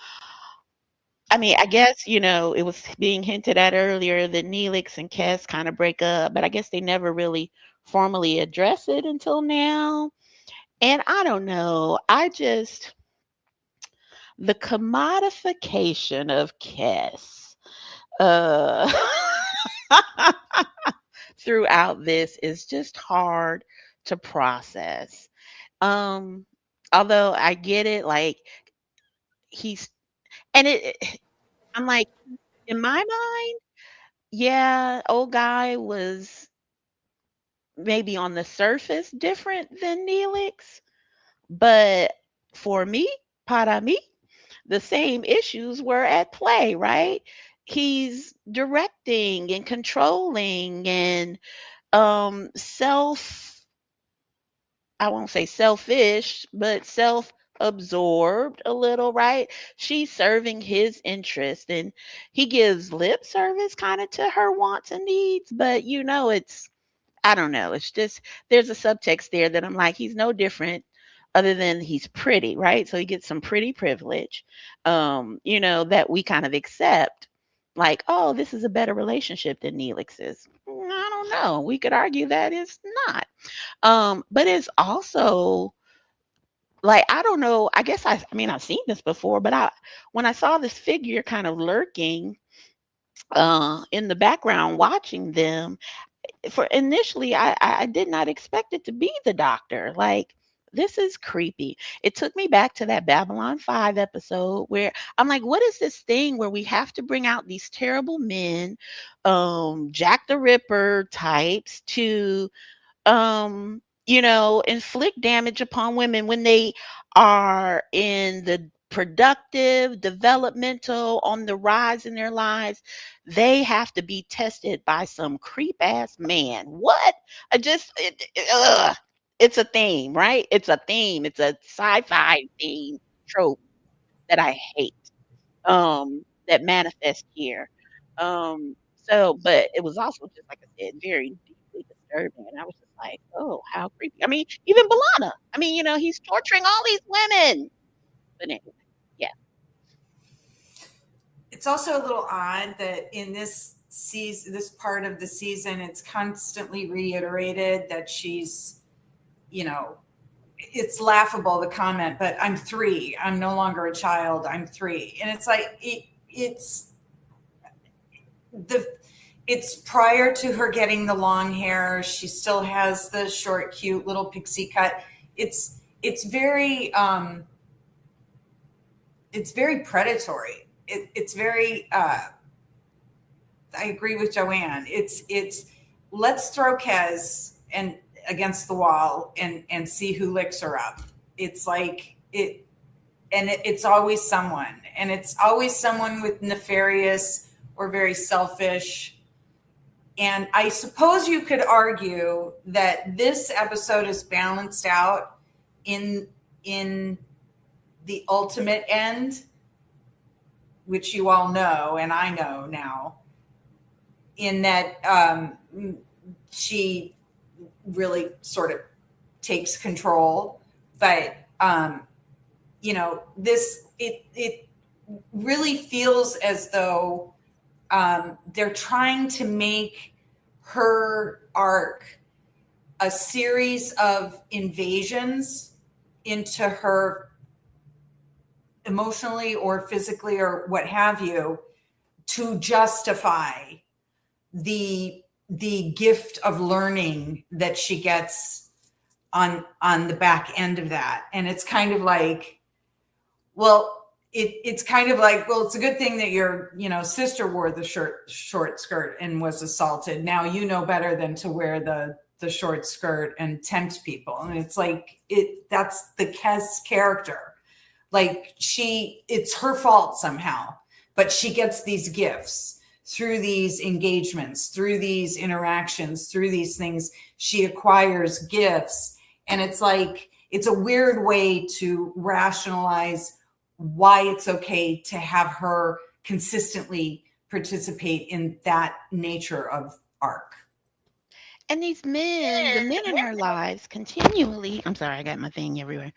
I mean, I guess, it was being hinted at earlier that Neelix and Kes kind of break up, but I guess they never really formally address it until now. And I don't know. The commodification of Kes throughout this is just hard to process. Although I get it, I'm like, in my mind, yeah, old guy was maybe on the surface different than Neelix, but for me, para mí, the same issues were at play, right? He's directing and controlling and I won't say selfish, but self-absorbed a little, right? She's serving his interest and he gives lip service kind of to her wants and needs, but I don't know. It's just, there's a subtext there that I'm like, he's no different other than he's pretty, right? So he gets some pretty privilege, that we kind of accept. Like, oh, this is a better relationship than Neelix's. I don't know. We could argue that it's not. But it's also like, I don't know. I guess I mean, I've seen this before, but when I saw this figure kind of lurking in the background watching them, for initially I did not expect it to be the Doctor. Like, this is creepy. It took me back to that Babylon 5 episode where I'm like, what is this thing where we have to bring out these terrible men, Jack the Ripper types to inflict damage upon women when they are in the productive, developmental, on the rise in their lives. They have to be tested by some creep ass man. What? It's a theme, right? It's a theme. It's a sci-fi theme trope that I hate. That manifests here. But it was also, just like I said, very deeply disturbing. And I was just like, oh, how creepy. I mean, even Balana. I mean, he's torturing all these women. But anyway, yeah. it's also a little odd that in this season, this part of the season, it's constantly reiterated that she's, you know, it's laughable, the comment, but I'm 3. I'm no longer a child. I'm 3. And it's like, it's prior to her getting the long hair. She still has the short, cute little pixie cut. It's very predatory. It's very I agree with Joanne. It's let's throw Kez and against the wall and see who licks her up. It's like it's always someone, and it's always someone with nefarious or very selfish. And I suppose you could argue that this episode is balanced out in the ultimate end, which you all know, and I know now, in that she really sort of takes control. But you know, this it really feels as though they're trying to make her arc a series of invasions into her emotionally or physically or what have you, to justify the gift of learning that she gets on the back end of that. And it's kind of like, well, it's kind of like, well, it's a good thing that your, you know, sister wore the short skirt and was assaulted. Now you know better than to wear the short skirt and tempt people. And it's like, that's the Kez character. Like it's her fault somehow, but she gets these gifts through these engagements, through these interactions, through these things. She acquires gifts. And it's like, it's a weird way to rationalize why it's okay to have her consistently participate in that nature of arc. And these men, the men in her lives continually, I'm sorry, I got my thing everywhere.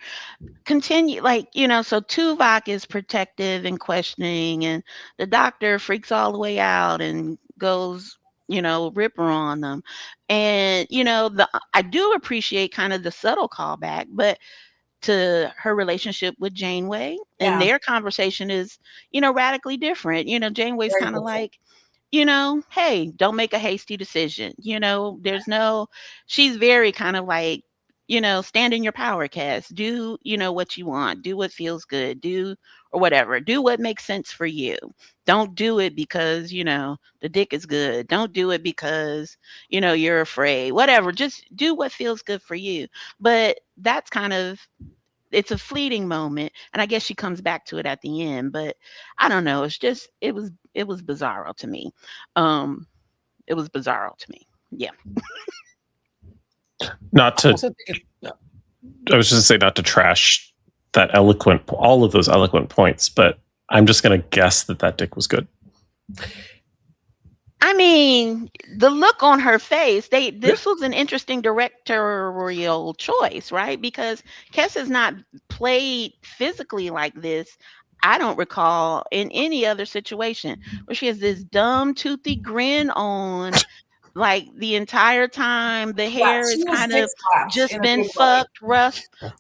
Continue, like, you know, so Tuvok is protective and questioning, and the doctor freaks all the way out and goes, you know, ripper on them. And, you know, I do appreciate kind of the subtle callback, but to her relationship with Janeway, and Yeah. their conversation is, you know, radically different. You know, Janeway's Very kind of different. like, you know, hey, don't make a hasty decision. You know, she's very kind of like, you know, stand in your power, Cass. Do, you know, what you want. Do what feels good. Do, or whatever. Do what makes sense for you. Don't do it because, you know, the dick is good. Don't do it because, you know, you're afraid. Whatever. Just do what feels good for you. But that's kind of, it's a fleeting moment, and I guess she comes back to it at the end, but I don't know, it's just, it was bizarro to me. It was bizarro to me. Yeah. Not I to, also think I was just saying, not to trash all of those eloquent points, but I'm just going to guess that dick was good. I mean, the look on her face, this was an interesting directorial choice, right? Because Kess has not played physically like this, I don't recall, in any other situation, where she has this dumb, toothy grin on, like, the entire time. The hair she is was kind dick of slapped just in a been big way. fucked,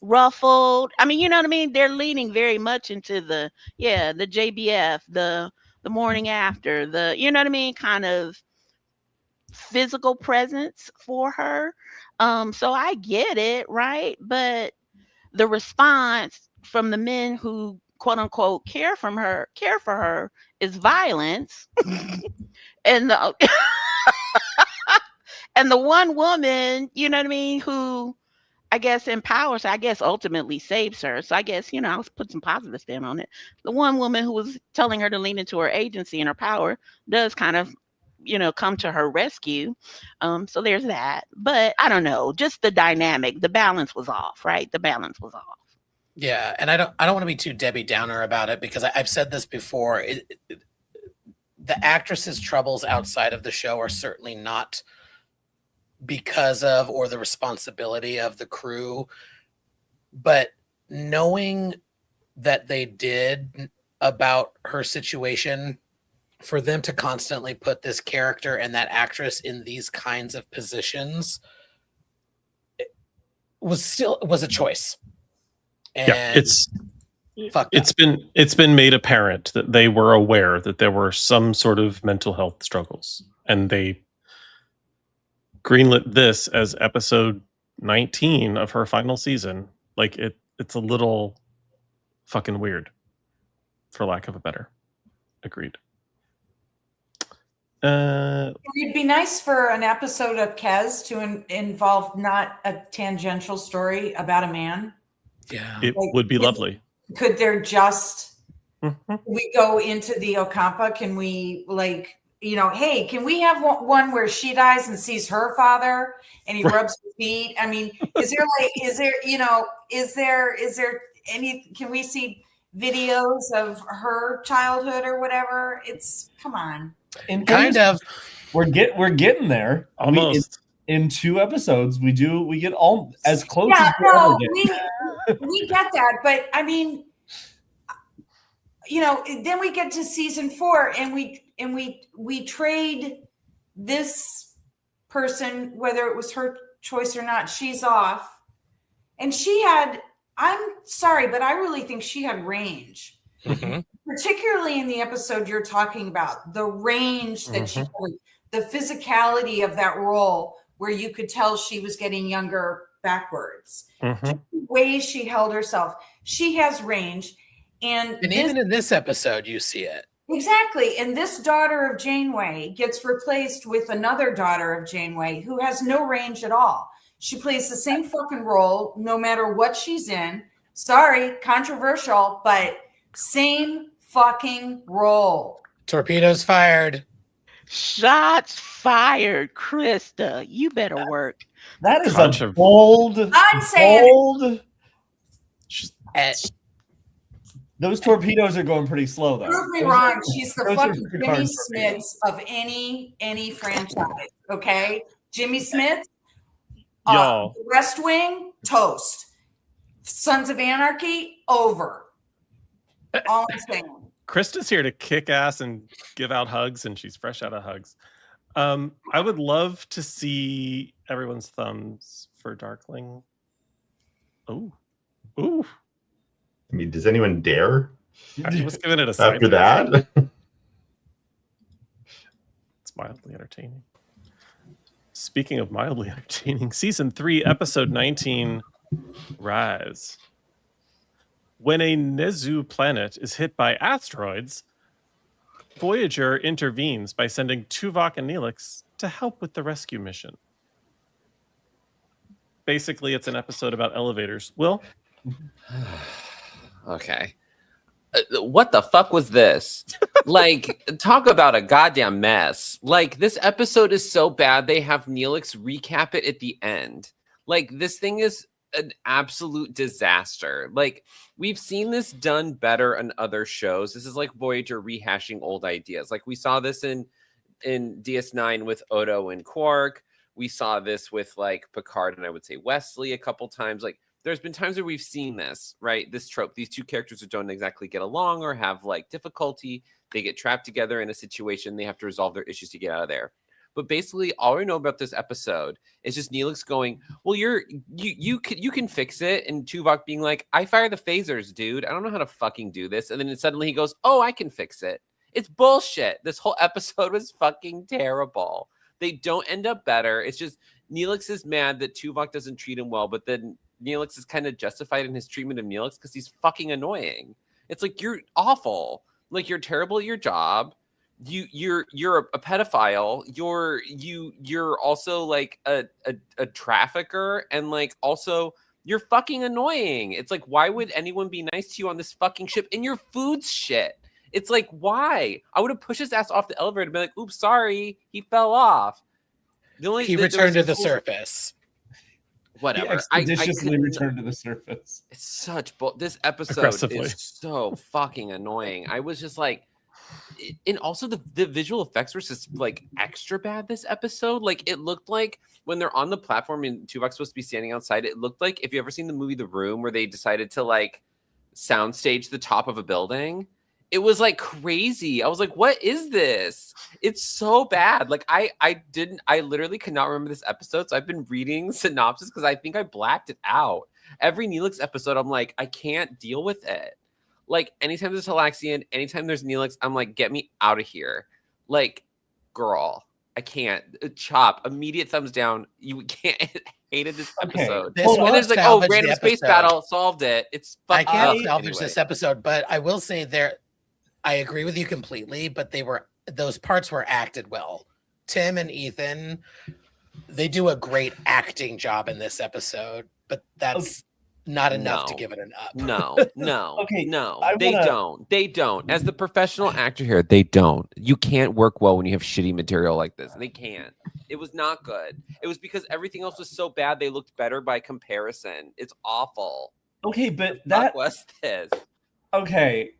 ruffled. I mean, you know what I mean? They're leaning very much into the JBF, the morning after, you know what I mean? Kind of physical presence for her. So I get it, right? But the response from the men who quote unquote care for her is violence. And the and the one woman, you know what I mean, who I guess empowers her, I guess ultimately saves her. So I guess, you know, I'll put some positive spin on it. The one woman who was telling her to lean into her agency and her power does kind of, you know, come to her rescue. So there's that. But I don't know, just the dynamic, the balance was off, right? The balance was off. Yeah, and I don't want to be too Debbie Downer about it, because I've said this before. The actress's troubles outside of the show are certainly not because of or the responsibility of the crew, but knowing that they did about her situation for them to constantly put this character and that actress in these kinds of positions was a choice. And yeah, it's been made apparent that they were aware that there were some sort of mental health struggles, and they greenlit this as episode 19 of her final season. Like it's a little fucking weird, for lack of a better. Agreed. It'd be nice for an episode of Kez to involve not a tangential story about a man. Yeah, it would be lovely. Could there just we go into the Ocampa? Can we hey, can we have one where she dies and sees her father and he rubs her feet? I mean, is there any? Can we see videos of her childhood or whatever? Come on. We're getting there. Almost. In 2 episodes, we get all as close as we get that, but I mean, then we get to season 4 and we trade this person, whether it was her choice or not. She's off, and I'm sorry, but I really think she had range. Mm-hmm. Particularly in the episode you're talking about, the range that she played, the physicality of that role, where you could tell she was getting younger backwards. The way she held herself, she has range, and even in this episode, you see it exactly. And this daughter of Janeway gets replaced with another daughter of Janeway who has no range at all. She plays the same fucking role no matter what she's in. Sorry, controversial, but same fucking role. Torpedoes fired. Shots fired, Krista. You better work. That is a bold. I'm saying those torpedoes are going pretty slow, though. Prove me wrong. She's the fucking Jimmy Smits of any franchise. Okay, Jimmy Smits. West Wing, toast. Sons of Anarchy, over. All I'm saying. Krista's here to kick ass and give out hugs, and she's fresh out of hugs. I would love to see everyone's thumbs for Darkling. Oh. Ooh. I mean, does anyone dare? I was giving it a side after that. It's mildly entertaining. Speaking of mildly entertaining, season 3, episode 19, Rise. When a Nezu planet is hit by asteroids, Voyager intervenes by sending Tuvok and Neelix to help with the rescue mission. Basically, it's an episode about elevators. Will? Okay. What the fuck was this? Like, talk about a goddamn mess. Like, this episode is so bad, they have Neelix recap it at the end. Like, this thing is an absolute disaster. Like, we've seen this done better on other shows. This is like Voyager rehashing old ideas. Like, we saw this in DS9 with Odo and Quark. We saw this with like Picard and I would say Wesley a couple times. Like, there's been times where we've seen this, right? This trope. These two characters who don't exactly get along or have like difficulty. They get trapped together in a situation. They have to resolve their issues to get out of there. But basically, all we know about this episode is just Neelix going, "Well, you can fix it," and Tuvok being like, "I fire the phasers, dude. I don't know how to fucking do this." And then suddenly he goes, "Oh, I can fix it." It's bullshit. This whole episode was fucking terrible. They don't end up better. It's just Neelix is mad that Tuvok doesn't treat him well, but then Neelix is kind of justified in his treatment of Neelix because he's fucking annoying. It's like, you're awful. Like, you're terrible at your job. You're a pedophile. You're also like a trafficker, and like also you're fucking annoying. It's like, why would anyone be nice to you on this fucking ship? And your food's shit. It's like, why? I would have pushed his ass off the elevator and be like, "Oops, sorry, he fell off." He returned to the surface. Whatever. He expeditiously returned to the surface. It's such this episode is so fucking annoying. I was just like, and also the visual effects were just like extra bad this episode. Like, it looked like when they're on the platform and Tuvok's supposed to be standing outside, it looked like, if you ever seen the movie The Room, where they decided to like soundstage the top of a building, it was like crazy. I was like, what is this? It's so bad. Like I literally could not remember this episode. So I've been reading synopsis because I think I blacked it out. Every Neelix episode, I'm like, I can't deal with it. Like anytime there's Halaxian, anytime there's Neelix, I'm like, get me out of here. Like, girl, I can't. Chop, immediate thumbs down. You can't. Hated this episode. This And it's like, oh, random space battle solved it. It's I can't salvage anyway. this episode, but I will say I agree with you completely, but those parts were acted well. Tim and Ethan, they do a great acting job in this episode, but that's not enough to give it an up. No. Okay, no. I They wanna- don't. They don't. As the professional actor here, they don't. You can't work well when you have shitty material like this. They can't. It was not good. It was because everything else was so bad they looked better by comparison. It's awful. Okay, but Fuck that was this? okay.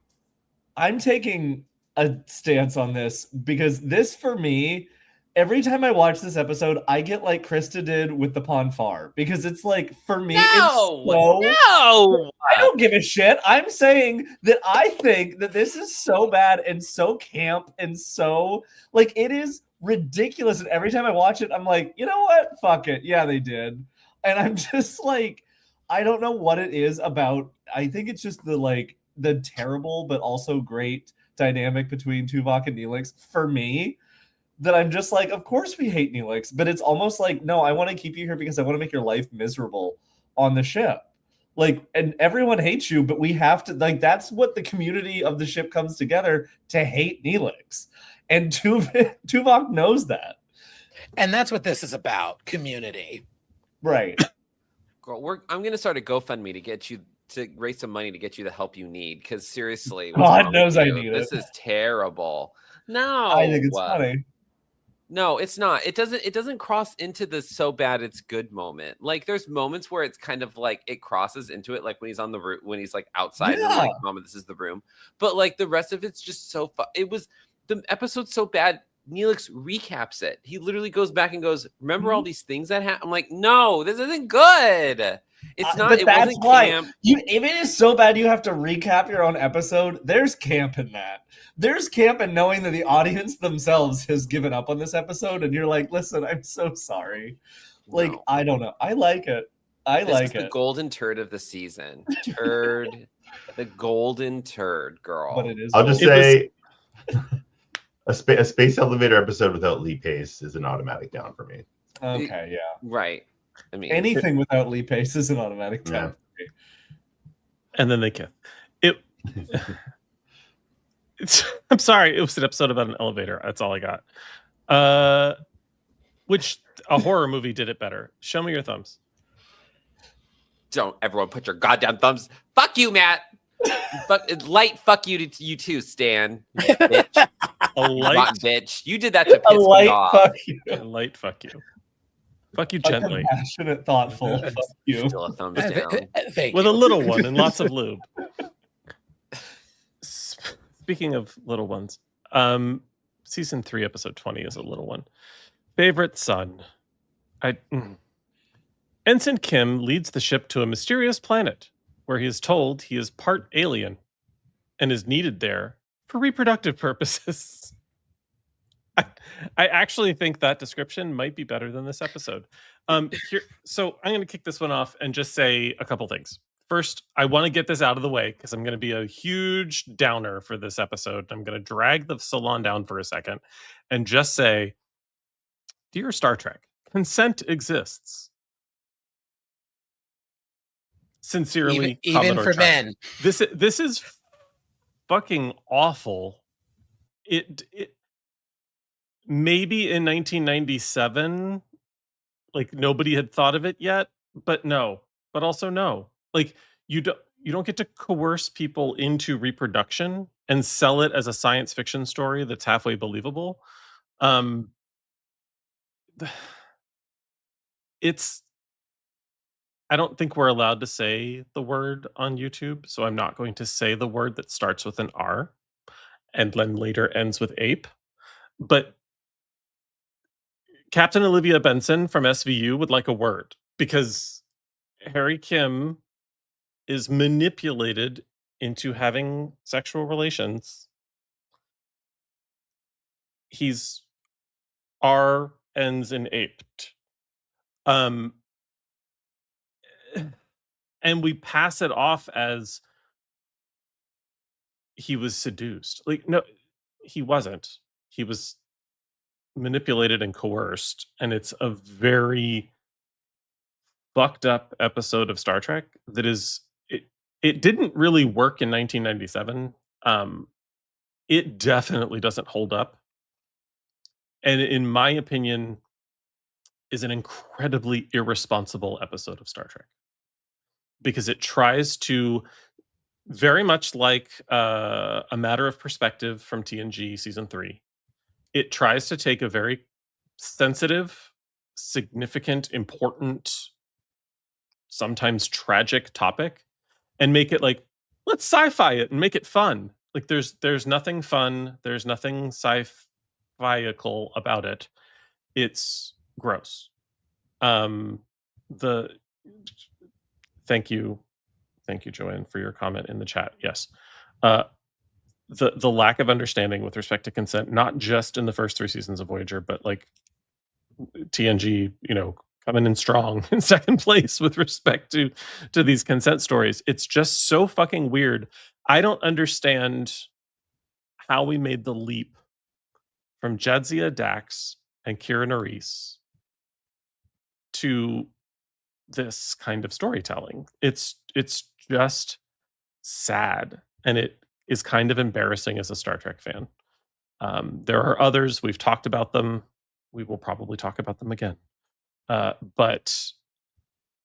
I'm taking a stance on this because this, for me, every time I watch this episode, I get like Krista did with the Ponfar because it's like, for me, it's so... No! I don't give a shit. I'm saying that I think that this is so bad and so camp and so, like, it is ridiculous. And every time I watch it, I'm like, you know what? Fuck it. Yeah, they did. And I'm just like, I don't know what it is about. I think it's just the terrible but also great dynamic between Tuvok and Neelix for me that I'm just like, of course we hate Neelix, but it's almost like, no, I want to keep you here because I want to make your life miserable on the ship. Like, and everyone hates you, but we have to, like, that's what the community of the ship comes together to hate Neelix. And Tuvok knows that. And that's what this is about, community. Right. Girl, I'm going to start a GoFundMe to get you to raise some money to get you the help you need. Because seriously, what's God wrong knows with I you? need This it. is terrible. No, I think it's funny. No, it's not. It doesn't cross into the so bad it's good moment. Like there's moments where it's kind of like it crosses into it, like when he's on the room, when he's like outside and like, Mama, this is the room. But like the rest of it's just so it was the episode's so bad. Neelix recaps it. He literally goes back and goes, "Remember all these things that happened?" I'm like, "No, this isn't good. It's not. But It that's wasn't why camp." if it is so bad you have to recap your own episode, there's camp in that. There's camp in knowing that the audience themselves has given up on this episode, and you're like, "Listen, I'm so sorry." Like, No. I don't know. I like it. This like is it. the golden turd of the season. Turd, the golden turd, girl. But it is. I'll just say a space elevator episode without Lee Pace is an automatic down for me. Okay, yeah. Right. I mean, Anything without Lee Pace is an automatic Yeah. down for me. And then they kiss. I'm sorry, it was an episode about an elevator. That's all I got. Which a horror movie did it better. Show me your thumbs. Don't everyone put your goddamn thumbs. Fuck you, Matt. Fuck you to you too, Stan. You bitch. A You light, rotten bitch. You did that to A piss me light off. fuck you. a light fuck you. Fuck you A gently. compassionate, thoughtful fuck you. Still a thumbs down. Thank With you. a little one and lots of lube. Speaking of little ones, season 3, episode 20 is a little one. Favorite son. Ensign Kim leads the ship to a mysterious planet where he is told he is part alien and is needed there for reproductive purposes. I actually think that description might be better than this episode. So I'm going to kick this one off and just say a couple things. First, I want to get this out of the way because I'm going to be a huge downer for this episode. I'm going to drag the Salon down for a second and just say, dear Star Trek, consent exists. Sincerely, even Commodore for Chuck. men. This is fucking awful. It maybe in 1997, like nobody had thought of it yet, but also no. Like you don't get to coerce people into reproduction and sell it as a science fiction story that's halfway believable. I don't think we're allowed to say the word on YouTube, so I'm not going to say the word that starts with an R and then later ends with ape. But Captain Olivia Benson from SVU would like a word because Harry Kim is manipulated into having sexual relations, he's R ends in aped. Um, and we pass it off as he was seduced. Like, no, he wasn't. He was manipulated and coerced, and it's a very fucked up episode of Star Trek that is it didn't really work in 1997. It definitely doesn't hold up, and in my opinion is an incredibly irresponsible episode of Star Trek because it tries to, very much like A Matter of Perspective from TNG season 3, it tries to take a very sensitive, significant, important, sometimes tragic topic and make it like, let's sci-fi it and make it fun. Like there's nothing fun, there's nothing sci-fi-ical about it. It's gross. The thank you, Joanne, for your comment in the chat. Yes. The lack of understanding with respect to consent, not just in the first 3 seasons of Voyager, but like TNG, coming in strong in second place with respect to these consent stories. It's just so fucking weird. I don't understand how we made the leap from Jadzia Dax and Kira Nerys to this kind of storytelling. It's just sad, and it is kind of embarrassing as a Star Trek fan. There are others. We've talked about them. We will probably talk about them again. But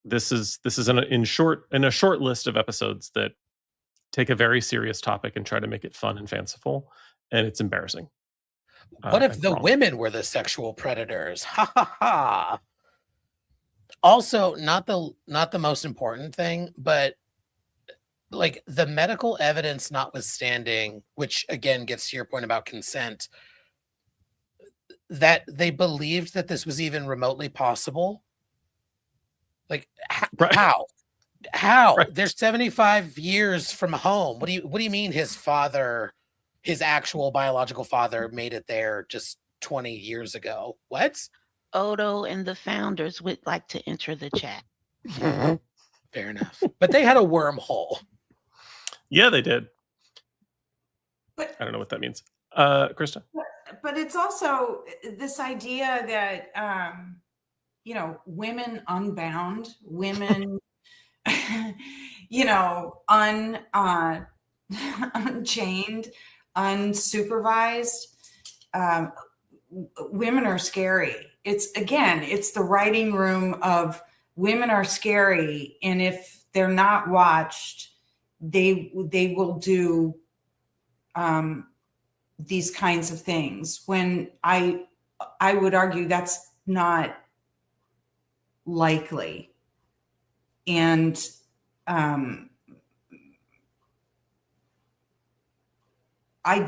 this is in a short list of episodes that take a very serious topic and try to make it fun and fanciful, and it's embarrassing. What if the women were the sexual predators? Ha ha ha. Also, not the most important thing, but like the medical evidence notwithstanding, which again gets to your point about consent, that they believed that this was even remotely possible. Like Right. How? Right. They're 75 years from home. What do you mean his actual biological father made it there just 20 years ago? What? Odo and the founders would like to enter the chat. Fair enough. But they had a wormhole. Yeah, they did. But I don't know what that means. Krista? But it's also this idea that women unbound, women unchained, unsupervised. Women are scary. It's the writing room of women are scary, and if they're not watched, they will do these kinds of things. When I would argue that's not likely, and I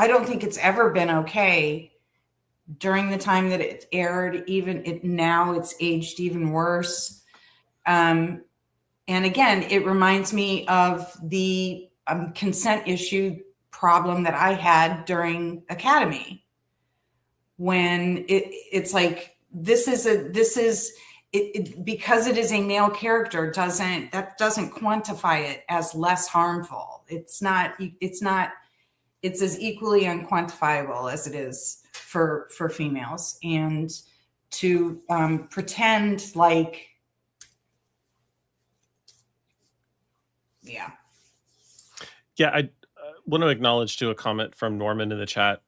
don't think it's ever been okay during the time that it aired. Now it's aged even worse. And again, it reminds me of the consent issue problem that I had during Academy, when it's like because it is a male character doesn't quantify it as less harmful. It's as equally unquantifiable as it is for females, and to pretend like, I want to acknowledge to a comment from Norman in the chat,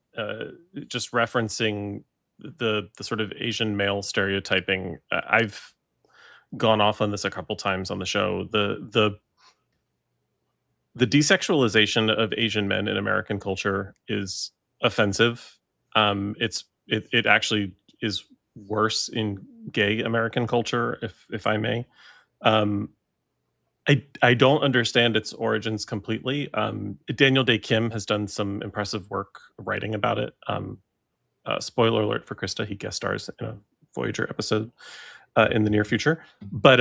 just referencing the sort of Asian male stereotyping. I've gone off on this a couple times on the show. The desexualization of Asian men in American culture is offensive. It actually is worse in gay American culture, if I may. I don't understand its origins completely. Daniel Day Kim has done some impressive work writing about it. Spoiler alert for Krista, he guest stars in a Voyager episode in the near future. But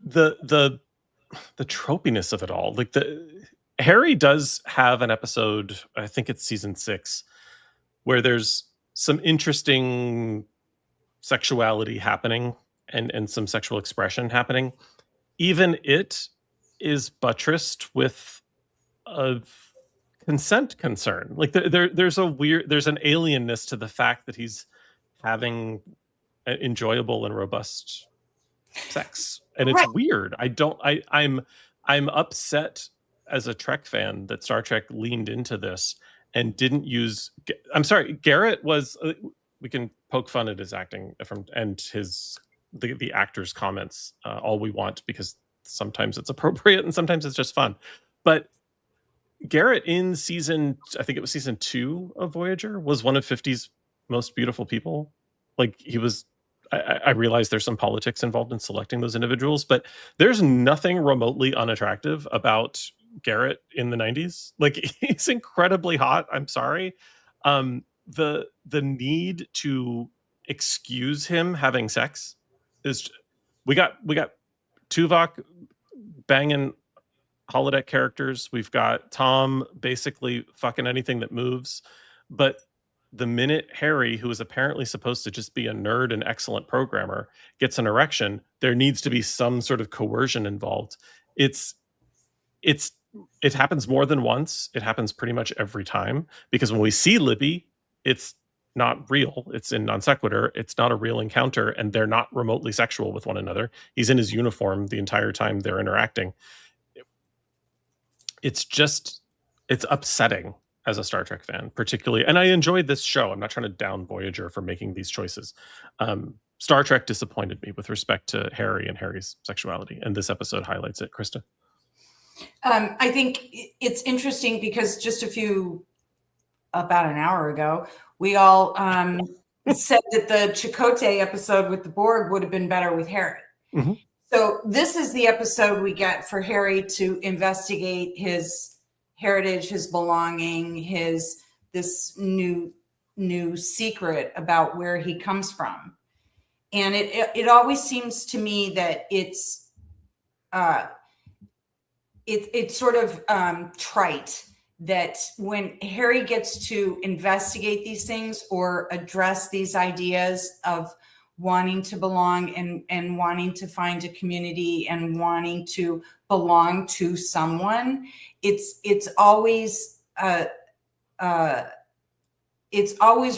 the tropiness of it all. Like Harry does have an episode, I think it's season 6, where there's some interesting sexuality happening and some sexual expression happening. Even it is buttressed with a consent concern. Like there's an alienness to the fact that he's having enjoyable and robust sex, and it's weird. I'm upset as a Trek fan that Star Trek leaned into this and didn't use. I'm sorry, Garrett was. We can poke fun at his acting and the actor's comments all we want, because sometimes it's appropriate and sometimes it's just fun. But Garrett in I think it was season 2 of Voyager, was one of 50's most beautiful people. Like he was. I realize there's some politics involved in selecting those individuals, but there's nothing remotely unattractive about Garrett in the 90s. Like he's incredibly hot. I'm sorry. The need to excuse him having sex is, we got Tuvok banging holodeck characters. We've got Tom basically fucking anything that moves. But the minute Harry, who is apparently supposed to just be a nerd and excellent programmer, gets an erection, there needs to be some sort of coercion involved. It happens more than once. It happens pretty much every time, because when we see Libby, it's not real. It's in non sequitur. It's not a real encounter, and they're not remotely sexual with one another. He's in his uniform the entire time they're interacting. It's upsetting as a Star Trek fan, particularly. And I enjoyed this show. I'm not trying to down Voyager for making these choices. Star Trek disappointed me with respect to Harry and Harry's sexuality, and this episode highlights it. Krista? I think it's interesting because just about an hour ago, we all said that the Chakotay episode with the Borg would have been better with Harry. Mm-hmm. So this is the episode we get for Harry to investigate his heritage, his belonging, this new secret about where he comes from. And it always seems to me that it's sort of trite that when Harry gets to investigate these things or address these ideas of wanting to belong and wanting to find a community and wanting to belong to someone, it's always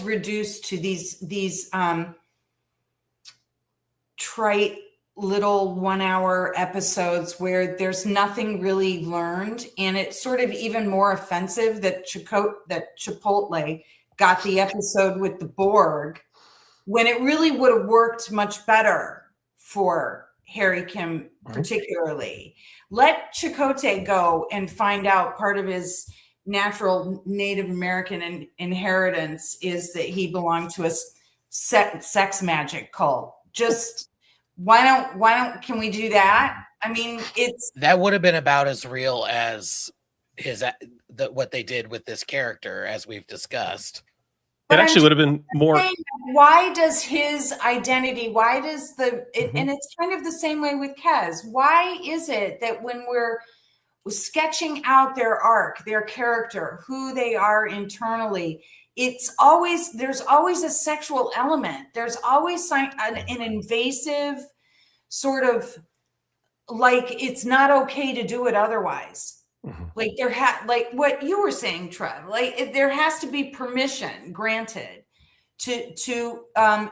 reduced to these trite little 1 hour episodes where there's nothing really learned. And it's sort of even more offensive that Chipotle got the episode with the Borg, when it really would have worked much better for Harry Kim particularly. Let Chakotay go and find out part of his natural Native American inheritance is that he belonged to a sex magic cult. Just can we do that? I mean, that would have been about as real as what they did with this character, as we've discussed. It actually would have been more. Why does his identity, and it's kind of the same way with Kez. Why is it that when we're sketching out their arc, their character, who they are internally, there's always a sexual element. There's always an invasive sort of, like, it's not okay to do it otherwise. Like like what you were saying, Trev, like there has to be permission granted to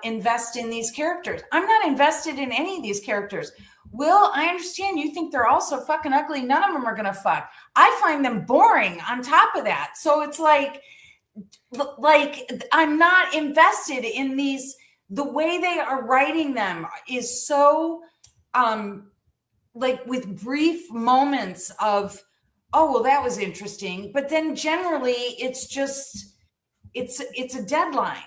invest in these characters. I'm not invested in any of these characters. Will, I understand you think they're all so fucking ugly. None of them are going to fuck. I find them boring on top of that. So it's like I'm not invested in these. The way they are writing them is so like with brief moments of, oh, well, that was interesting. But then generally it's a deadline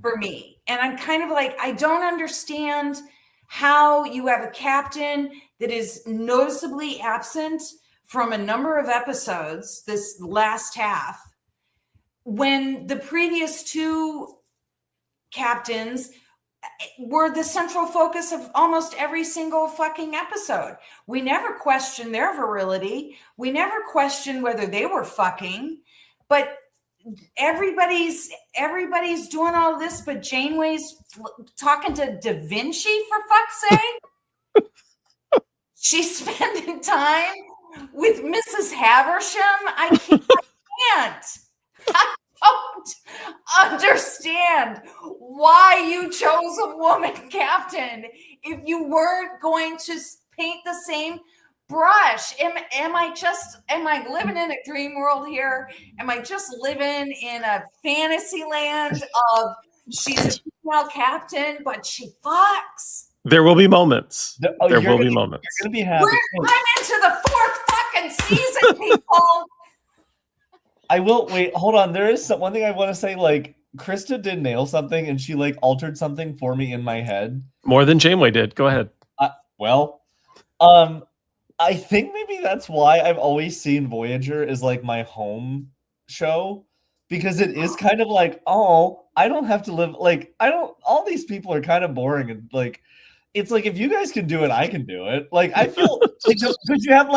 for me. And I'm kind of like, I don't understand how you have a captain that is noticeably absent from a number of episodes this last half, when the previous two captains were the central focus of almost every single fucking episode. We never questioned their virility. We never questioned whether they were fucking, but everybody's doing all this, but Janeway's talking to Da Vinci, for fuck's sake. She's spending time with Mrs. Haversham. I can't. I don't understand why you chose a woman captain if you weren't going to paint the same brush. Am I living in a dream world here? Am I just living in a fantasy land of she's a female captain, but she fucks? There will be moments. There will be moments. You're gonna be happy. I'm into the 4th fucking season, people. I will wait. Hold on. There is one thing I want to say. Like, Krista did nail something, and she like altered something for me in my head. More than Janeway did. Go ahead. I think maybe that's why I've always seen Voyager as like my home show, because it is kind of like, oh, I don't have to live like all these people are kind of boring, and like it's like if you guys can do it, I can do it. Like I feel like because you have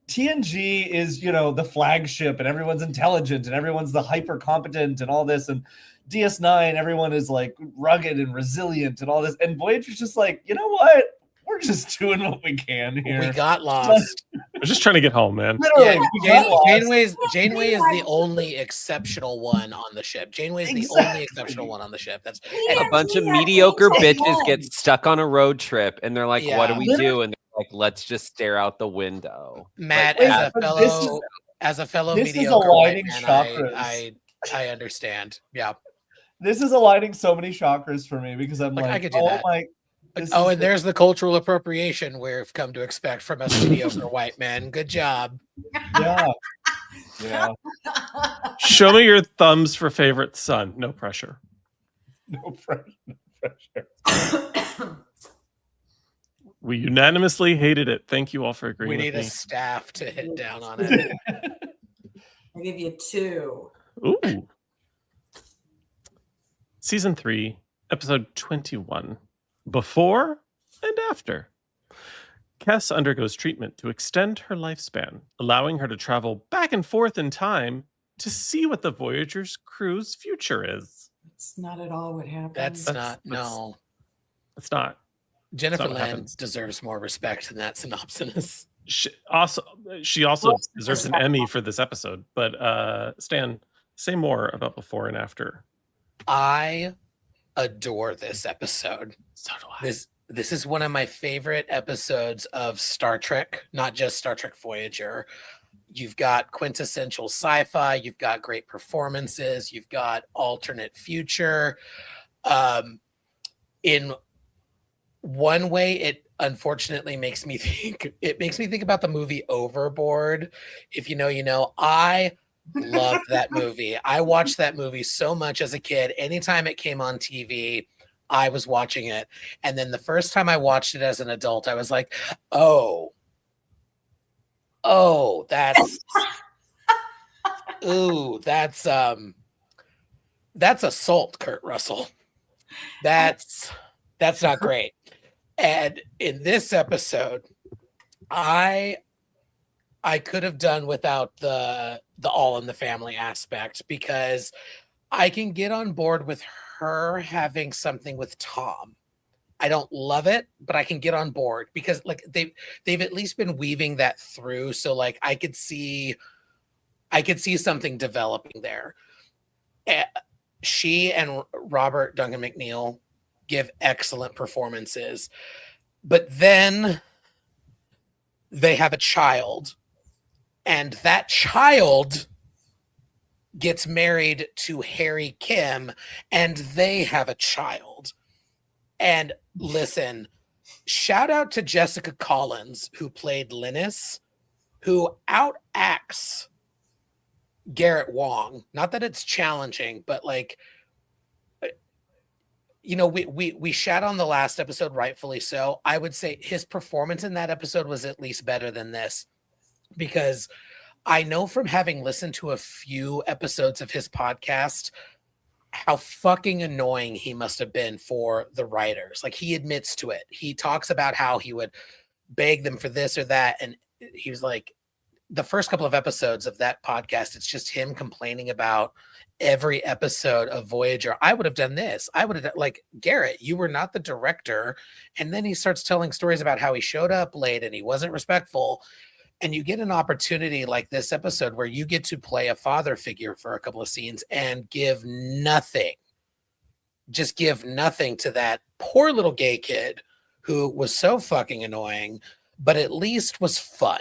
TNG is, the flagship and everyone's intelligent and everyone's the hyper competent and all this, and DS9 everyone is like rugged and resilient and all this, and Voyager's just like, you know what? We're just doing what we can here. We got lost. We're just trying to get home, man. Literally, Janeway is the only exceptional one on the ship. Janeway's the only exceptional one on the ship. That's a bunch of mediocre bitches get stuck on a road trip, and they're like, "What do we do?" And they're like, "Let's just stare out the window." Matt, as a fellow mediocre white man, I understand. Yeah, this is aligning so many chakras for me because I'm like I could do that. And there's the cultural appropriation we've come to expect from us mediocre white men. Good job. Yeah. Show me your thumbs for favorite son. No pressure. No pressure. We unanimously hated it. Thank you all for agreeing. We need a staff to hit down on it. I'll give you 2. Ooh. Season 3, episode 21. Before and after. Kes undergoes treatment to extend her lifespan, allowing her to travel back and forth in time to see what the Voyager's crew's future is. It's not at all what happened. That's no. It's not. Jennifer Land deserves more respect than that synopsis. She also deserves an Emmy for this episode. But Stan, say more about before and after. I adore this episode. So do I. This is one of my favorite episodes of Star Trek, not just Star Trek Voyager. You've got quintessential sci-fi, you've got great performances, you've got alternate future. In one way, it unfortunately makes me think about the movie Overboard. If you know, you know. I loved that movie. I watched that movie so much as a kid. Anytime it came on TV, I was watching it. And then the first time I watched it as an adult, I was like, oh, that's that's assault, Kurt Russell. That's not great. And in this episode, I could have done without the all in the family aspect, because I can get on board with her having something with Tom. I don't love it, but I can get on board because like they've at least been weaving that through. So like I could see something developing there. She and Robert Duncan McNeil give excellent performances, but then they have a child, and that child gets married to Harry Kim, and they have a child. And listen, shout out to Jessica Collins, who played Linus, who outacts Garrett Wong. Not that it's challenging, but like, you know, we shat on the last episode, rightfully so. I would say his performance in that episode was at least better than this, because I know from having listened to a few episodes of his podcast how fucking annoying he must have been for the writers. Like, he admits to it. He talks about how he would beg them for this or that. And he was like, the first couple of episodes of that podcast, it's just him complaining about every episode of Voyager. I would have done this. I would have done, like, Garrett, you were not the director. And then he starts telling stories about how he showed up late and he wasn't respectful. And you get an opportunity like this episode where you get to play a father figure for a couple of scenes and give nothing. Just give nothing to that poor little gay kid who was so fucking annoying, but at least was fun.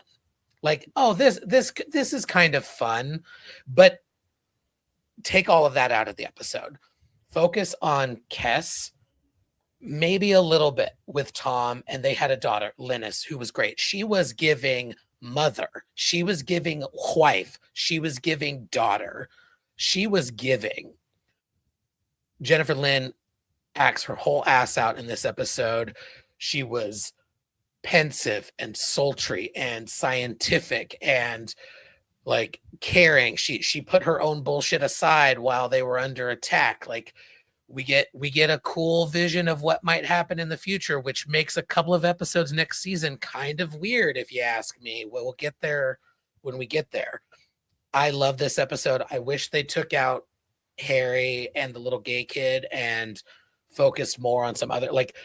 Like, oh, this is kind of fun, but take all of that out of the episode. Focus on Kes, maybe a little bit with Tom, and they had a daughter, Linus, who was great. She was giving mother. She was giving wife. She was giving daughter. She was giving. Jennifer Lynn acts her whole ass out in this episode. She was pensive and sultry and scientific and like caring. She put her own bullshit aside while they were under attack. Like, we get a cool vision of what might happen in the future, which makes a couple of episodes next season kind of weird, if you ask me. We'll get there when we get there. I love this episode. I wish they took out Harry and the little gay kid and focused more on some other, like,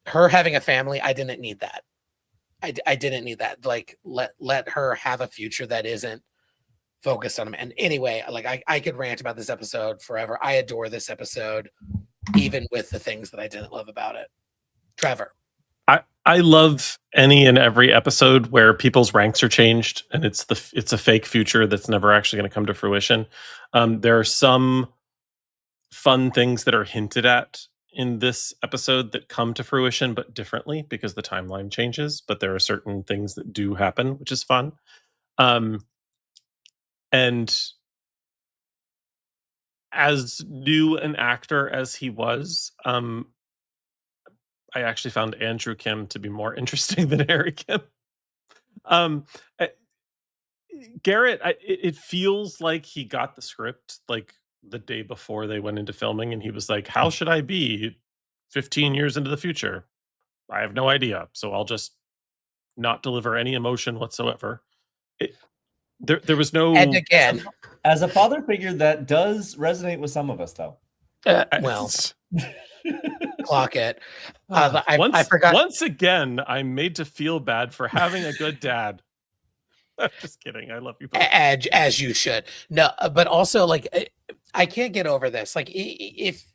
her having a family. I didn't need that. I didn't need that. Like, let her have a future that isn't focused on him. And anyway, like, I could rant about this episode forever. I adore this episode, even with the things that I didn't love about it. Trevor. I love any and every episode where people's ranks are changed and it's a fake future that's never actually going to come to fruition. There are some fun things that are hinted at in this episode that come to fruition, but differently because the timeline changes. But there are certain things that do happen, which is fun. And as new an actor as he was, I actually found Andrew Kim to be more interesting than Harry Kim. Garrett, it feels like he got the script like the day before they went into filming, and he was like, how should I be 15 years into the future? I have no idea, so I'll just not deliver any emotion whatsoever. There was no... And again, as a father figure, that does resonate with some of us, though. Well, clock it. I forgot. Once again, I'm made to feel bad for having a good dad. I'm just kidding. I love you both. As you should. No, but also, like, I can't get over this. Like, if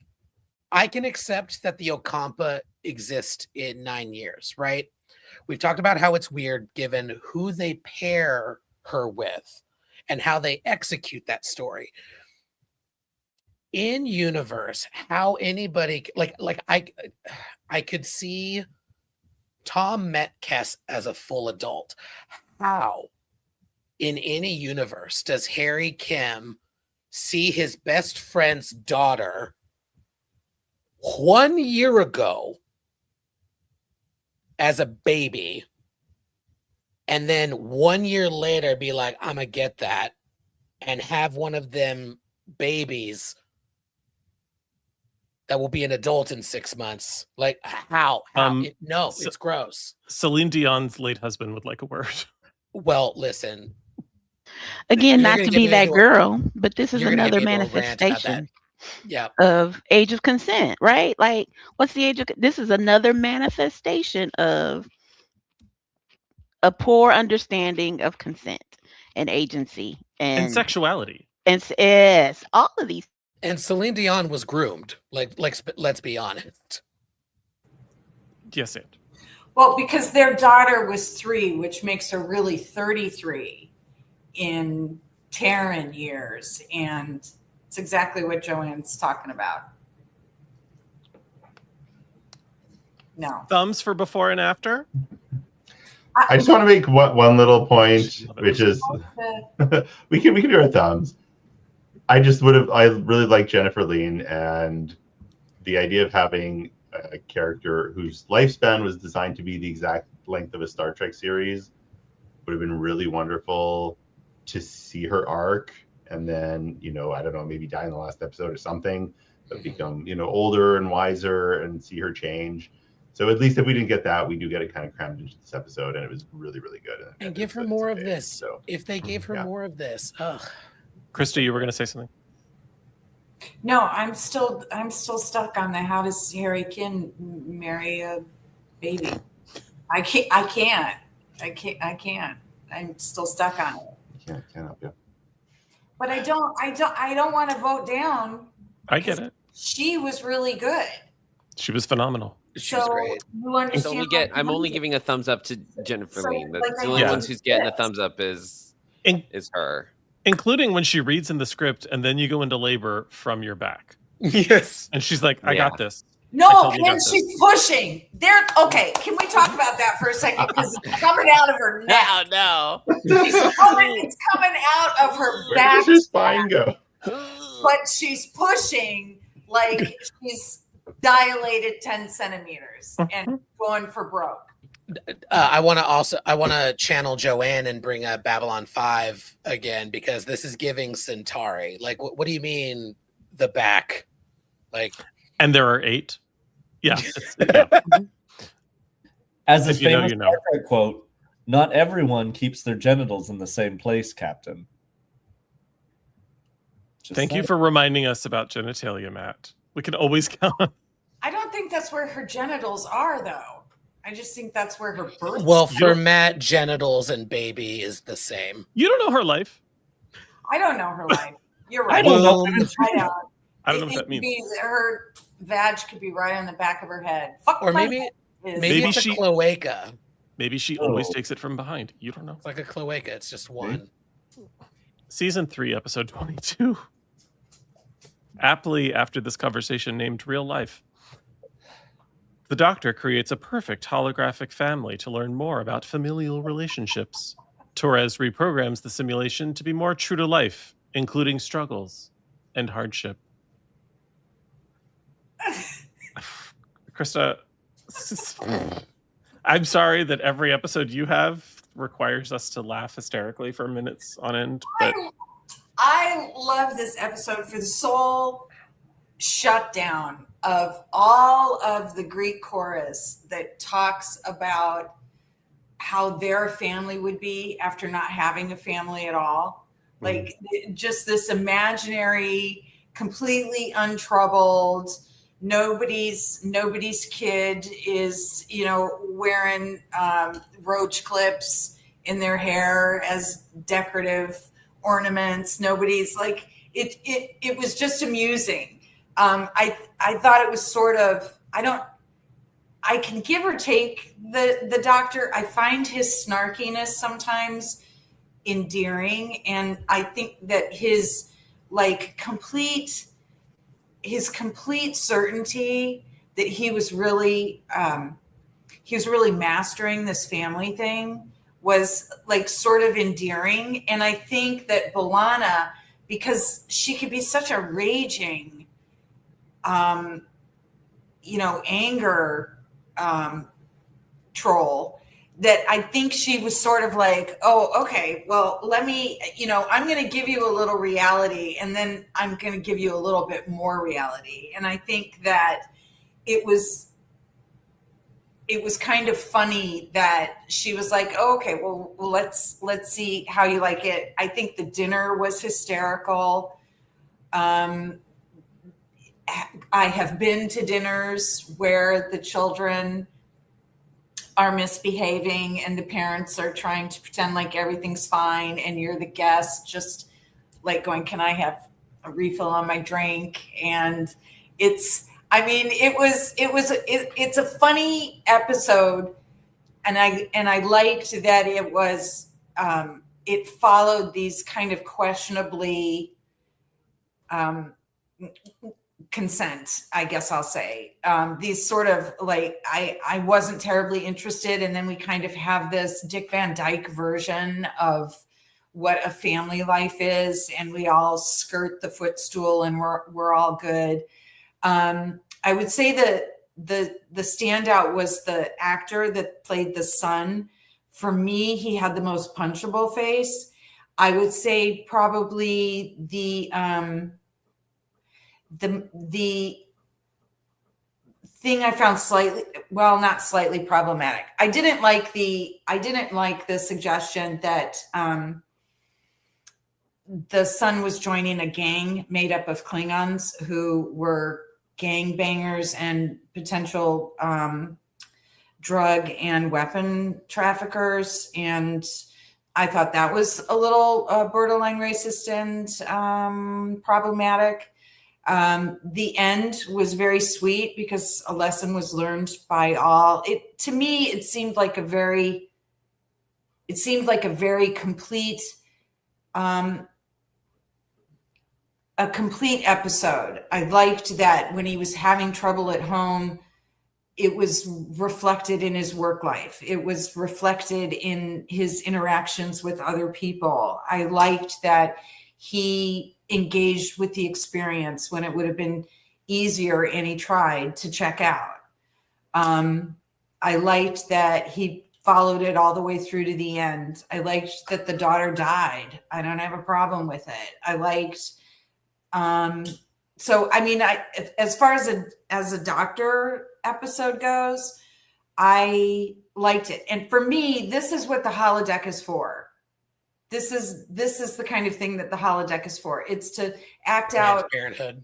I can accept that the Ocampa exist in 9 years, right? We've talked about how it's weird given who they pair her with and how they execute that story. In universe, how anybody like I could see Tom met Kes as a full adult. How in any universe does Harry Kim see his best friend's daughter 1 year ago as a baby, and then 1 year later be like, I'm gonna get that, and have one of them babies that will be an adult in 6 months? Like, how? No, it's gross. Celine Dion's late husband would like a word. Well, listen. Again, not to be that girl, but this is another manifestation of age of consent, right? Like, what's the age of... This is another manifestation of a poor understanding of consent and agency and sexuality. And yes, all of these. And Celine Dion was groomed. Like, let's be honest. Yes, and. Well, because their daughter was 3, which makes her really 33 in Terran years. And it's exactly what Joanne's talking about. No. Thumbs for before and after? I just want to make one little point, which is we can do our thumbs. I really like Jennifer Lynn, and the idea of having a character whose lifespan was designed to be the exact length of a Star Trek series would have been really wonderful to see her arc. and then, I don't know, maybe die in the last episode or something, but become, older and wiser and see her change. So at least if we didn't get that, we do get it kind of crammed into this episode, and it was really, really good. And give her more of this. So if they gave her more of this, Krista, you were going to say something? No, I'm still stuck on the how does Harry Quinn marry a baby? I can't. I'm still stuck on it. Can't help you. But I don't want to vote down. I get it. She was really good. She was phenomenal. She was great. You understand? I'm only giving a thumbs up to Jennifer Lean. The only ones who's getting a thumbs up is her. Including when she reads in the script and then you go into labor from your back. Yes. And she's like, I got this. No, and she's pushing. Okay, can we talk about that for a second? Because it's coming out of her neck. No. It's coming out of her back. Where does her spine go? But she's pushing like she's dilated 10 centimeters and going for broke. I want to channel Joanne and bring up Babylon 5 again, because this is giving Centauri. Like, what do you mean the back? Like, and there are 8. Yeah. As a famous Star Trek quote, not everyone keeps their genitals in the same place, Captain. Thank you for reminding us about genitalia, Matt. We can always count. I don't think that's where her genitals are, though. I just think that's where her birth. Well, for Matt, genitals and baby is the same. You don't know her life. I don't know her life. You're right. I don't know. I don't know what that means. Her vag could be right on the back of her head. Or maybe it's a cloaca. Maybe she always takes it from behind. You don't know. It's like a cloaca. It's just one. Season 3, episode 22. Aptly after this conversation named Real Life. The Doctor creates a perfect holographic family to learn more about familial relationships. Torres reprograms the simulation to be more true to life, including struggles and hardship. Krista, I'm sorry that every episode you have requires us to laugh hysterically for minutes on end, but I love this episode for the sole shutdown of all of the Greek chorus that talks about how their family would be after not having a family at all. Like just this imaginary, completely untroubled, nobody's kid is, wearing roach clips in their hair as decorative ornaments. Nobody's like, it was just amusing. I thought it was sort of, I can give or take the Doctor. I find his snarkiness sometimes endearing. And I think that his complete certainty that he was really mastering this family thing was sort of endearing. And I think that B'Elanna, because she could be such a raging, anger troll, that I think she was sort of like, oh, okay, well, let me, I'm going to give you a little reality, and then I'm going to give you a little bit more reality. And I think that it was kind of funny that she was like, oh, okay, well, let's see how you like it. I think the dinner was hysterical. I have been to dinners where the children are misbehaving and the parents are trying to pretend like everything's fine, and you're the guest just going, can I have a refill on my drink? And it's a funny episode, and I liked that it was it followed these kind of questionably consent, I guess I'll say. These sort of I wasn't terribly interested, and then we kind of have this Dick Van Dyke version of what a family life is, and we all skirt the footstool, and we're all good. I would say that the standout was the actor that played the son. For me, he had the most punchable face. I would say probably the thing I found not slightly problematic. I didn't like the suggestion that the son was joining a gang made up of Klingons who were gang bangers and potential drug and weapon traffickers. And I thought that was a little borderline racist and problematic. The end was very sweet because a lesson was learned by all. To me, it seemed like a very complete, a complete episode. I liked that when he was having trouble at home, it was reflected in his work life. It was reflected in his interactions with other people. I liked that he engaged with the experience when it would have been easier, and he tried to check out. I liked that he followed it all the way through to the end. I liked that the daughter died. I don't have a problem with it. I liked, so I mean, as far as a doctor episode goes, I liked it. And for me, this is what the holodeck is for. This is the kind of thing that the holodeck is for. It's to act out Parenthood,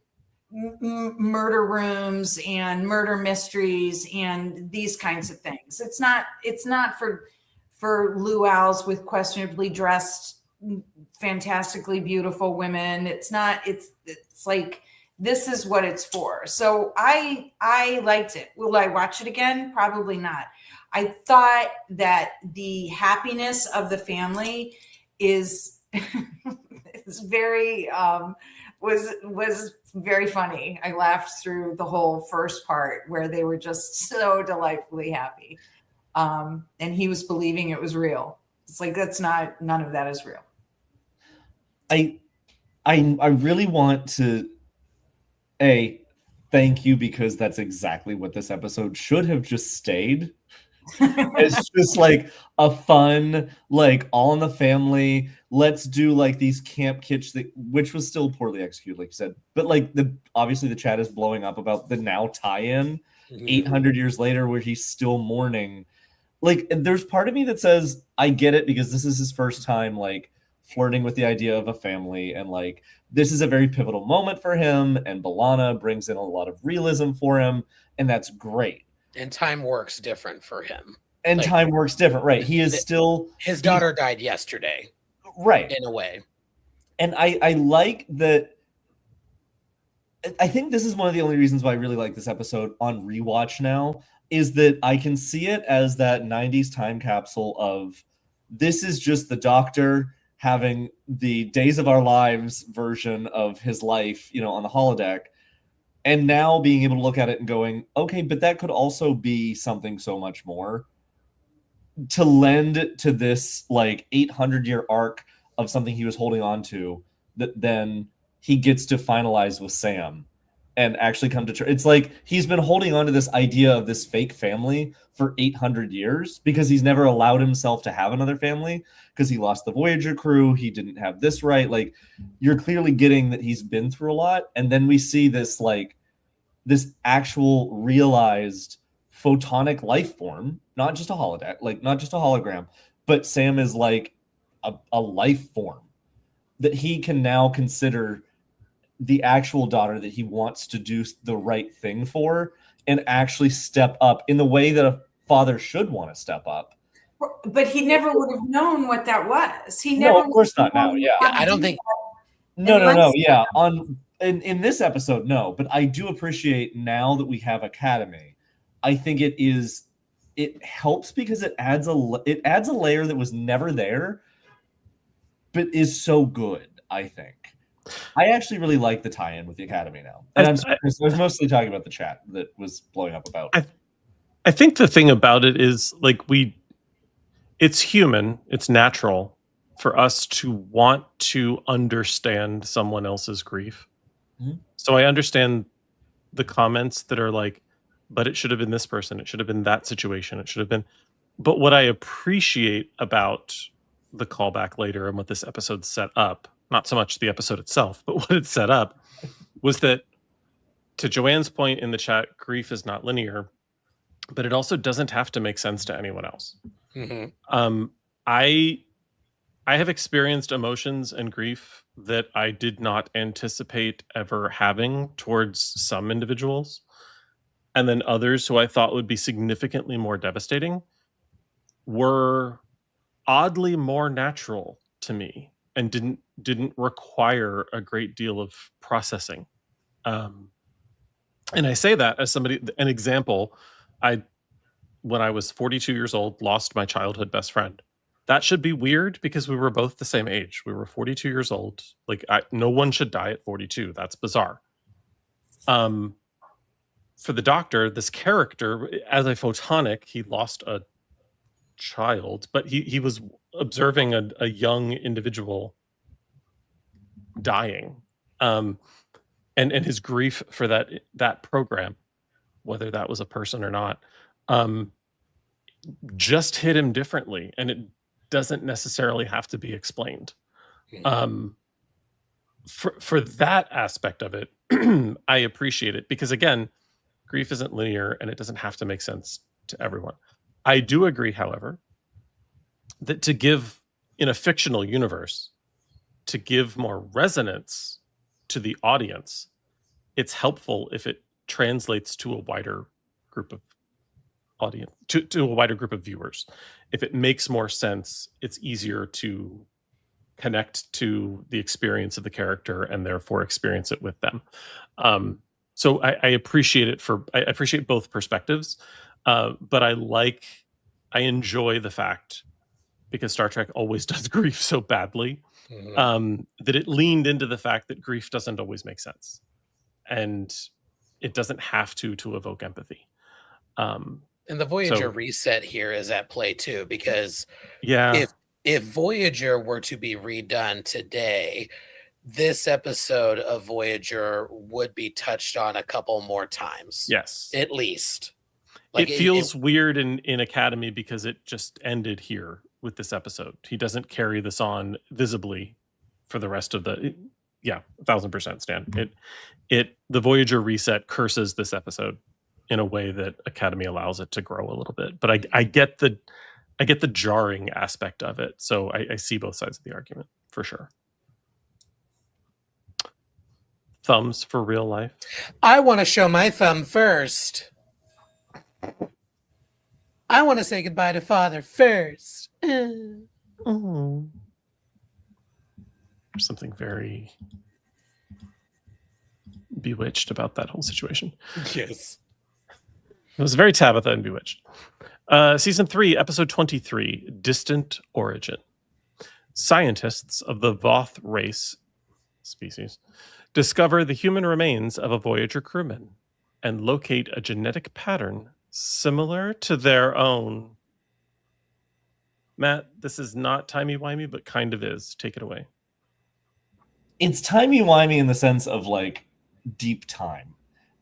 murder rooms and murder mysteries and these kinds of things. It's not for luau's with questionably dressed, fantastically beautiful women. It's like, this is what it's for. So I liked it. Will I watch it again? Probably not. I thought that the happiness of the family is very was very funny. I laughed through the whole first part where they were just so delightfully happy. And he was believing it was real. It's like, none of that is real. I really want to thank you, because that's exactly what this episode should have just stayed. It's just like a fun, like all in the family. Let's do like these camp kitsch which was still poorly executed, like you said. But like obviously the chat is blowing up about the now tie-in 800 years later where he's still mourning. Like, there's part of me that says I get it, because this is his first time like flirting with the idea of a family, and like this is a very pivotal moment for him, and B'Elanna brings in a lot of realism for him, and that's great. And time works different for him. And like, time works different, right? He is his daughter died yesterday, right? In a way. And I like that. I think this is one of the only reasons why I really like this episode on rewatch now, is that I can see it as that 90s time capsule of, this is just the Doctor having the Days of Our Lives version of his life, on the holodeck. And now being able to look at it and going, okay, but that could also be something so much more, to lend to this like 800-year arc of something he was holding on to, that then he gets to finalize with Sam and actually come to it's like he's been holding on to this idea of this fake family for 800 years because he's never allowed himself to have another family, because he lost the Voyager crew. He didn't have this right. Like, you're clearly getting that he's been through a lot. And then we see this like this actual realized photonic life form, not just a holodeck, like not just a hologram, but Sam is like a life form that he can now consider the actual daughter that he wants to do the right thing for, and actually step up in the way that a father should want to step up. But he never would have known what that was. He never. No, of course not now. Yeah. I don't think. No. Yeah. In this episode, no. But I do appreciate now that we have Academy. I think it helps because it adds a layer that was never there, but is so good. I think. I actually really like the tie-in with the Academy now. And I was mostly talking about the chat that was blowing up about. I think the thing about it is like it's human, it's natural for us to want to understand someone else's grief. Mm-hmm. So I understand the comments that are like, but it should have been this person, it should have been that situation, it should have been. But what I appreciate about the callback later and what this episode set up, not so much the episode itself, but what it set up, was that, to Joanne's point in the chat, grief is not linear, but it also doesn't have to make sense to anyone else. I have experienced emotions and grief that I did not anticipate ever having towards some individuals, and then others who I thought would be significantly more devastating were oddly more natural to me and didn't require a great deal of processing. And I say that as an example. When I was 42 years old, lost my childhood best friend. That should be weird because we were both the same age. We were 42 years old. Like, no one should die at 42. That's bizarre. For the Doctor, this character, as a photonic, he lost a child, but he was observing a young individual dying. And his grief for that program, whether that was a person or not, just hit him differently, and it doesn't necessarily have to be explained. For that aspect of it, I appreciate it because, again, grief isn't linear and it doesn't have to make sense to everyone. I do agree, however, that to give, in a fictional universe, to give more resonance to the audience, it's helpful if it translates to a wider group of audience, to a wider group of viewers. If it makes more sense, it's easier to connect to the experience of the character and therefore experience it with them. So I appreciate it I appreciate both perspectives, but I enjoy the fact, because Star Trek always does grief so badly, that it leaned into the fact that grief doesn't always make sense, and it doesn't have to evoke empathy. And the Voyager reset here is at play too, because yeah, if Voyager were to be redone today, this episode of Voyager would be touched on a couple more times. Yes, at least. Like, it feels weird in Academy because it just ended here with this episode. He doesn't carry this on visibly for the rest of the. Yeah, 1000%, Stan. The Voyager reset curses this episode in a way that Academy allows it to grow a little bit. But I get the jarring aspect of it. So I see both sides of the argument for sure. Thumbs for real life. I want to show my thumb first. I want to say goodbye to Father first. Oh. There's something very bewitched about that whole situation. Yes. It was very Tabitha and Bewitched. Season 3, episode 23, Distant Origin. Scientists of the Voth race species discover the human remains of a Voyager crewman and locate a genetic pattern similar to their own. Matt, this is not timey-wimey, but kind of is. Take it away. It's timey-wimey in the sense of, like, deep time.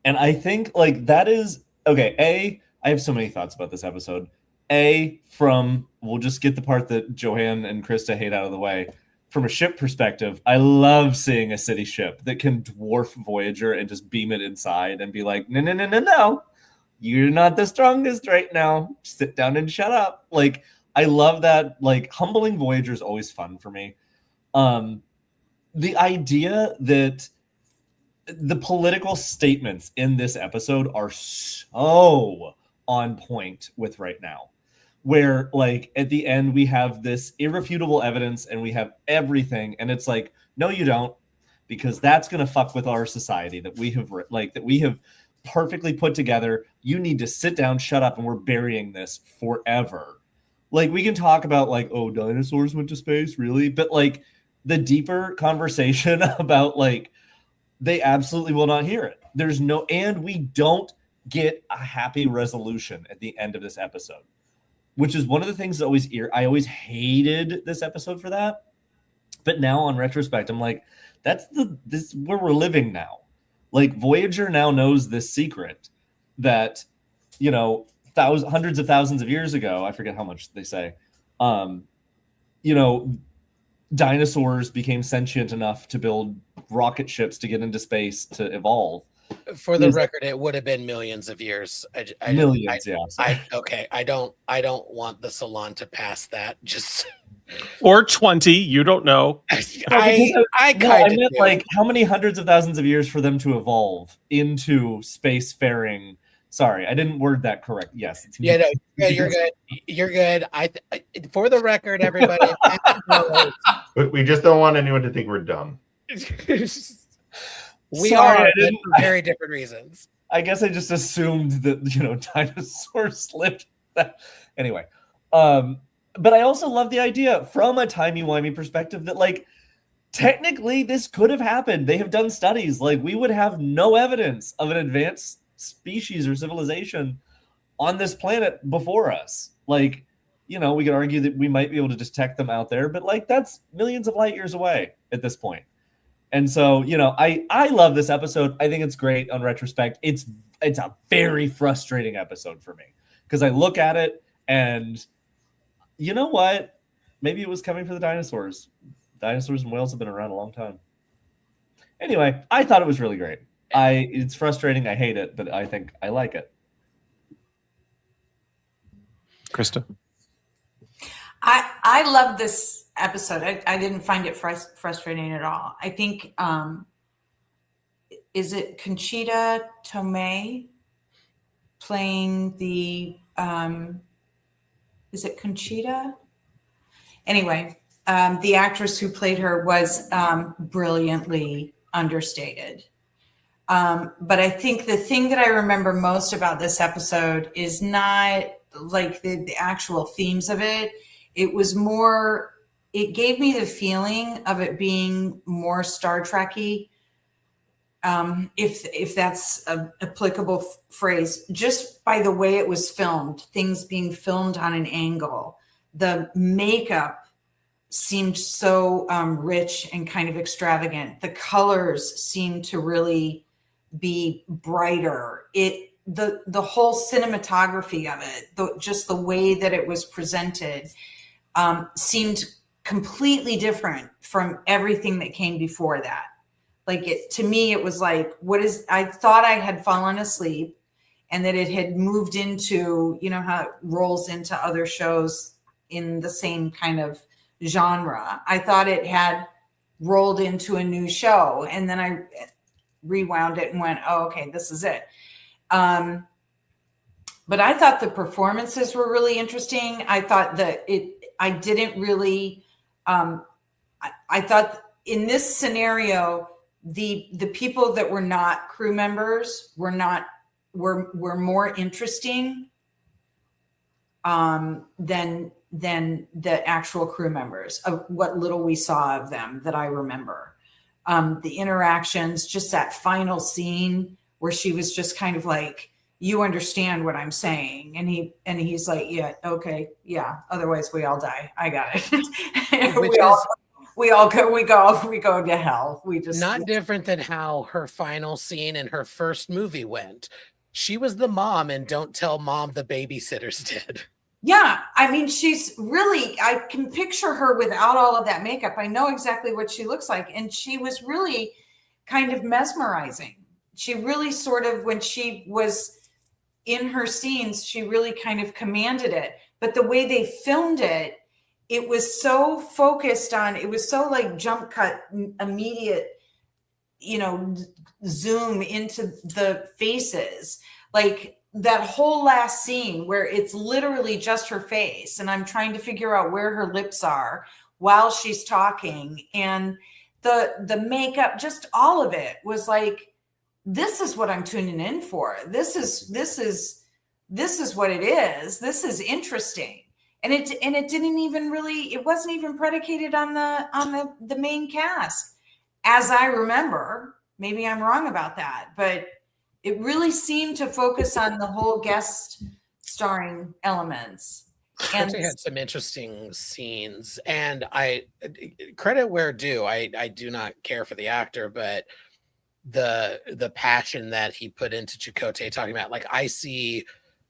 And I think, like, that is... Okay, I have so many thoughts about this episode. We'll just get the part that Joanne and Krista hate out of the way. From a ship perspective, I love seeing a city ship that can dwarf Voyager and just beam it inside and be like, no. You're not the strongest right now. Sit down and shut up. Like, I love that. Like, humbling Voyager is always fun for me. The idea that the political statements in this episode are so on point with right now, where, like, at the end we have this irrefutable evidence and we have everything, and it's like, no, you don't, because that's going to fuck with our society that we have perfectly put together. You need to sit down, shut up, and we're burying this forever. Like, we can talk about, like, oh, dinosaurs went to space, really? But, like, the deeper conversation about, like, they absolutely will not hear it. And we don't get a happy resolution at the end of this episode, which is one of the things that I always hated this episode for that. But now on retrospect, I'm like, this is where we're living now. Like, Voyager now knows this secret that, hundreds of thousands of years ago, I forget how much they say, dinosaurs became sentient enough to build rocket ships to get into space to evolve. For the record, it would have been millions of years. Millions, yeah. I don't want the Salon to pass that. Just or 20, you don't know. I meant like how many hundreds of thousands of years for them to evolve into spacefaring. Sorry, I didn't word that correct. Yes. Yeah, no, you're good. You're good. For the record, everybody. We just don't want anyone to think we're dumb. We are, but for very different reasons. I guess I just assumed that dinosaurs lived. Anyway, but I also love the idea from a timey-wimey perspective that like technically this could have happened. They have done studies. Like we would have no evidence of an advanced species or civilization on this planet before us. Like, we could argue that we might be able to detect them out there, but like that's millions of light years away at this point. And so, I love this episode. I think it's great on retrospect. It's a very frustrating episode for me because I look at it and you know what? Maybe it was coming for the dinosaurs. Dinosaurs and whales have been around a long time. Anyway, I thought it was really great. It's frustrating. I hate it, but I think I like it. Krista? I love this episode. I didn't find it frustrating at all. I think, is it Conchita Tomei playing the, is it Conchita? Anyway, the actress who played her was brilliantly understated. But I think the thing that I remember most about this episode is not like the actual themes of it. It was more, it gave me the feeling of it being more Star Trek-y, if that's an applicable phrase, just by the way it was filmed, things being filmed on an angle. The makeup seemed so rich and kind of extravagant. The colors seemed to really be brighter. The whole cinematography of it, just the way that it was presented, seemed completely different from everything that came before that. Like to me, it was like, I thought I had fallen asleep and that it had moved into, how it rolls into other shows in the same kind of genre. I thought it had rolled into a new show, and then I rewound it and went, oh, okay, this is it. But I thought the performances were really interesting. I thought that I didn't really, I thought in this scenario, the people that were not crew members were more interesting than the actual crew members, of what little we saw of them that I remember. The interactions, just that final scene where she was just kind of like, you understand what I'm saying. And he's like, yeah, okay. Yeah. Otherwise we all die. I got it. we all go to hell. We just not different than how her final scene in her first movie went. She was the mom and Don't Tell Mom the Babysitter's dead. Yeah. I mean, she's really, I can picture her without all of that makeup. I know exactly what she looks like. And she was really kind of mesmerizing. She really sort of, when she was in her scenes, she really kind of commanded it. But the way they filmed it, it was so focused on, it was so like jump cut, immediate, zoom into the faces. Like that whole last scene where it's literally just her face, and I'm trying to figure out where her lips are while she's talking, and the makeup, just all of it was like, this is what I'm tuning in for. This is what it is. This is interesting. And it didn't even really, it wasn't even predicated on the main cast, as I remember. Maybe I'm wrong about that, but it really seemed to focus on the whole guest starring elements. And they had some interesting scenes, and I credit where due. I do not care for the actor, but the passion that he put into Chakotay, talking about, like, I see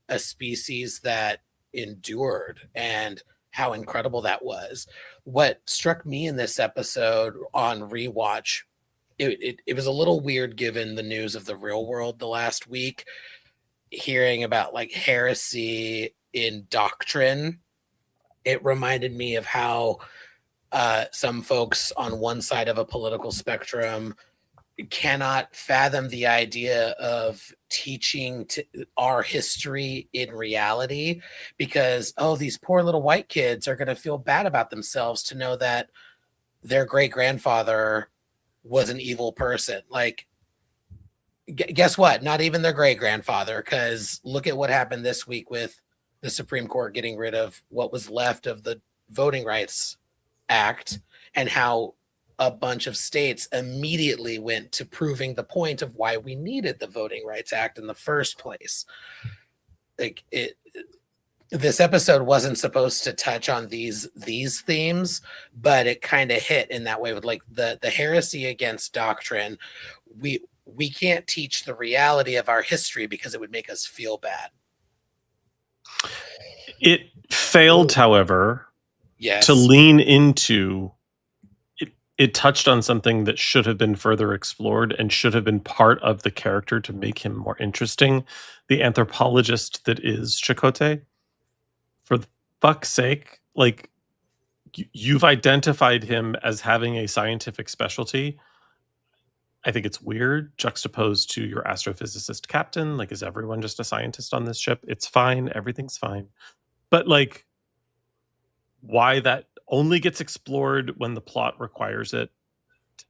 a species that endured, and how incredible that was. What struck me in this episode on rewatch, it was a little weird given the news of the real world the last week, hearing about like heresy in doctrine. It reminded me of how some folks on one side of a political spectrum cannot fathom the idea of teaching our history in reality because, oh, these poor little white kids are going to feel bad about themselves to know that their great grandfather was an evil person. Like, guess what? Not even their great grandfather, because look at what happened this week with the Supreme Court getting rid of what was left of the Voting Rights Act and how a bunch of states immediately went to proving the point of why we needed the Voting Rights Act in the first place. Like this episode wasn't supposed to touch on these themes, but it kind of hit in that way with like the heresy against doctrine. We can't teach the reality of our history because it would make us feel bad. It failed, however, yes, to lean into it. It touched on something that should have been further explored and should have been part of the character to make him more interesting. The anthropologist that is Chakotay. For fuck's sake, like you've identified him as having a scientific specialty. I think it's weird juxtaposed to your astrophysicist captain. Like, is everyone just a scientist on this ship? It's fine. Everything's fine. But like, why that only gets explored when the plot requires it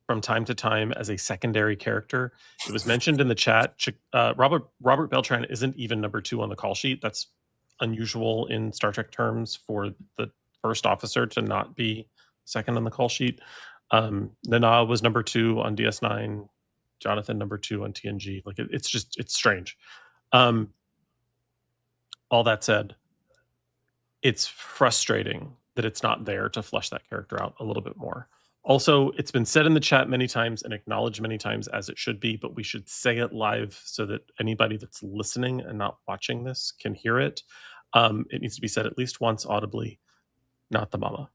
from time to time as a secondary character. It was mentioned in the chat. Robert Beltran isn't even number 2 on the call sheet. That's unusual in Star Trek terms for the first officer to not be second on the call sheet. Nana was number 2 on DS9. Jonathan number 2 on TNG. Like it's strange. All that said, it's frustrating that it's not there to flesh that character out a little bit more. Also, it's been said in the chat many times and acknowledged many times as it should be, but we should say it live so that anybody that's listening and not watching this can hear it. It needs to be said at least once audibly. Not the mama.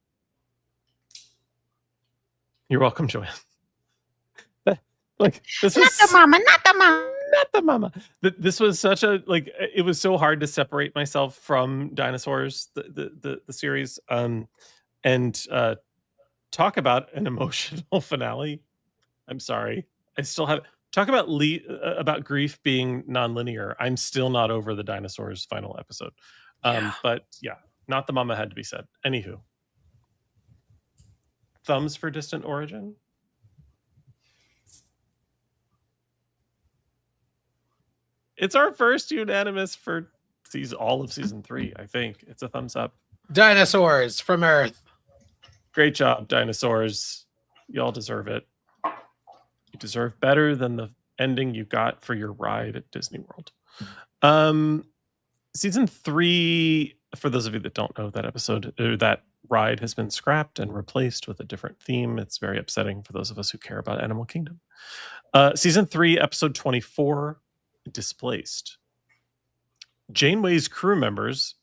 You're welcome, Joanne. Like this was Not the mama, not the mama. Not the mama. This was such a like. It was so hard to separate myself from Dinosaurs, the series, and talk about an emotional finale. I'm sorry. I still have talk about about grief being nonlinear. I'm still not over the Dinosaurs final episode. But yeah, not the mama had to be said. Anywho, thumbs for Distant Origin. It's our first unanimous for all of season 3. I think it's a thumbs up. Dinosaurs from Earth. Great job, Dinosaurs. Y'all deserve it. You deserve better than the ending you got for your ride at Disney World. Season 3, for those of you that don't know, that episode, that ride has been scrapped and replaced with a different theme. It's very upsetting for those of us who care about Animal Kingdom. Season 3, episode 24, Displaced. Janeway's crew members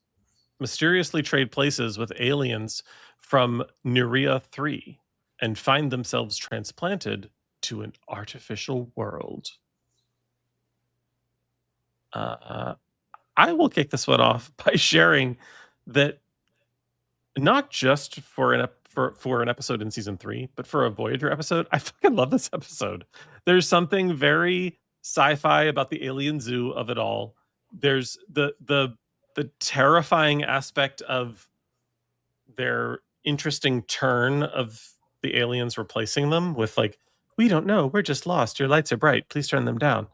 mysteriously trade places with aliens from Nuria 3 and find themselves transplanted to an artificial world. I will kick this one off by sharing that not just for an episode in season 3, but for a Voyager episode, I fucking love this episode. There's something very sci-fi about the alien zoo of it all. There's the terrifying aspect of their interesting turn of the aliens replacing them with like, we don't know, we're just lost, your lights are bright, please turn them down.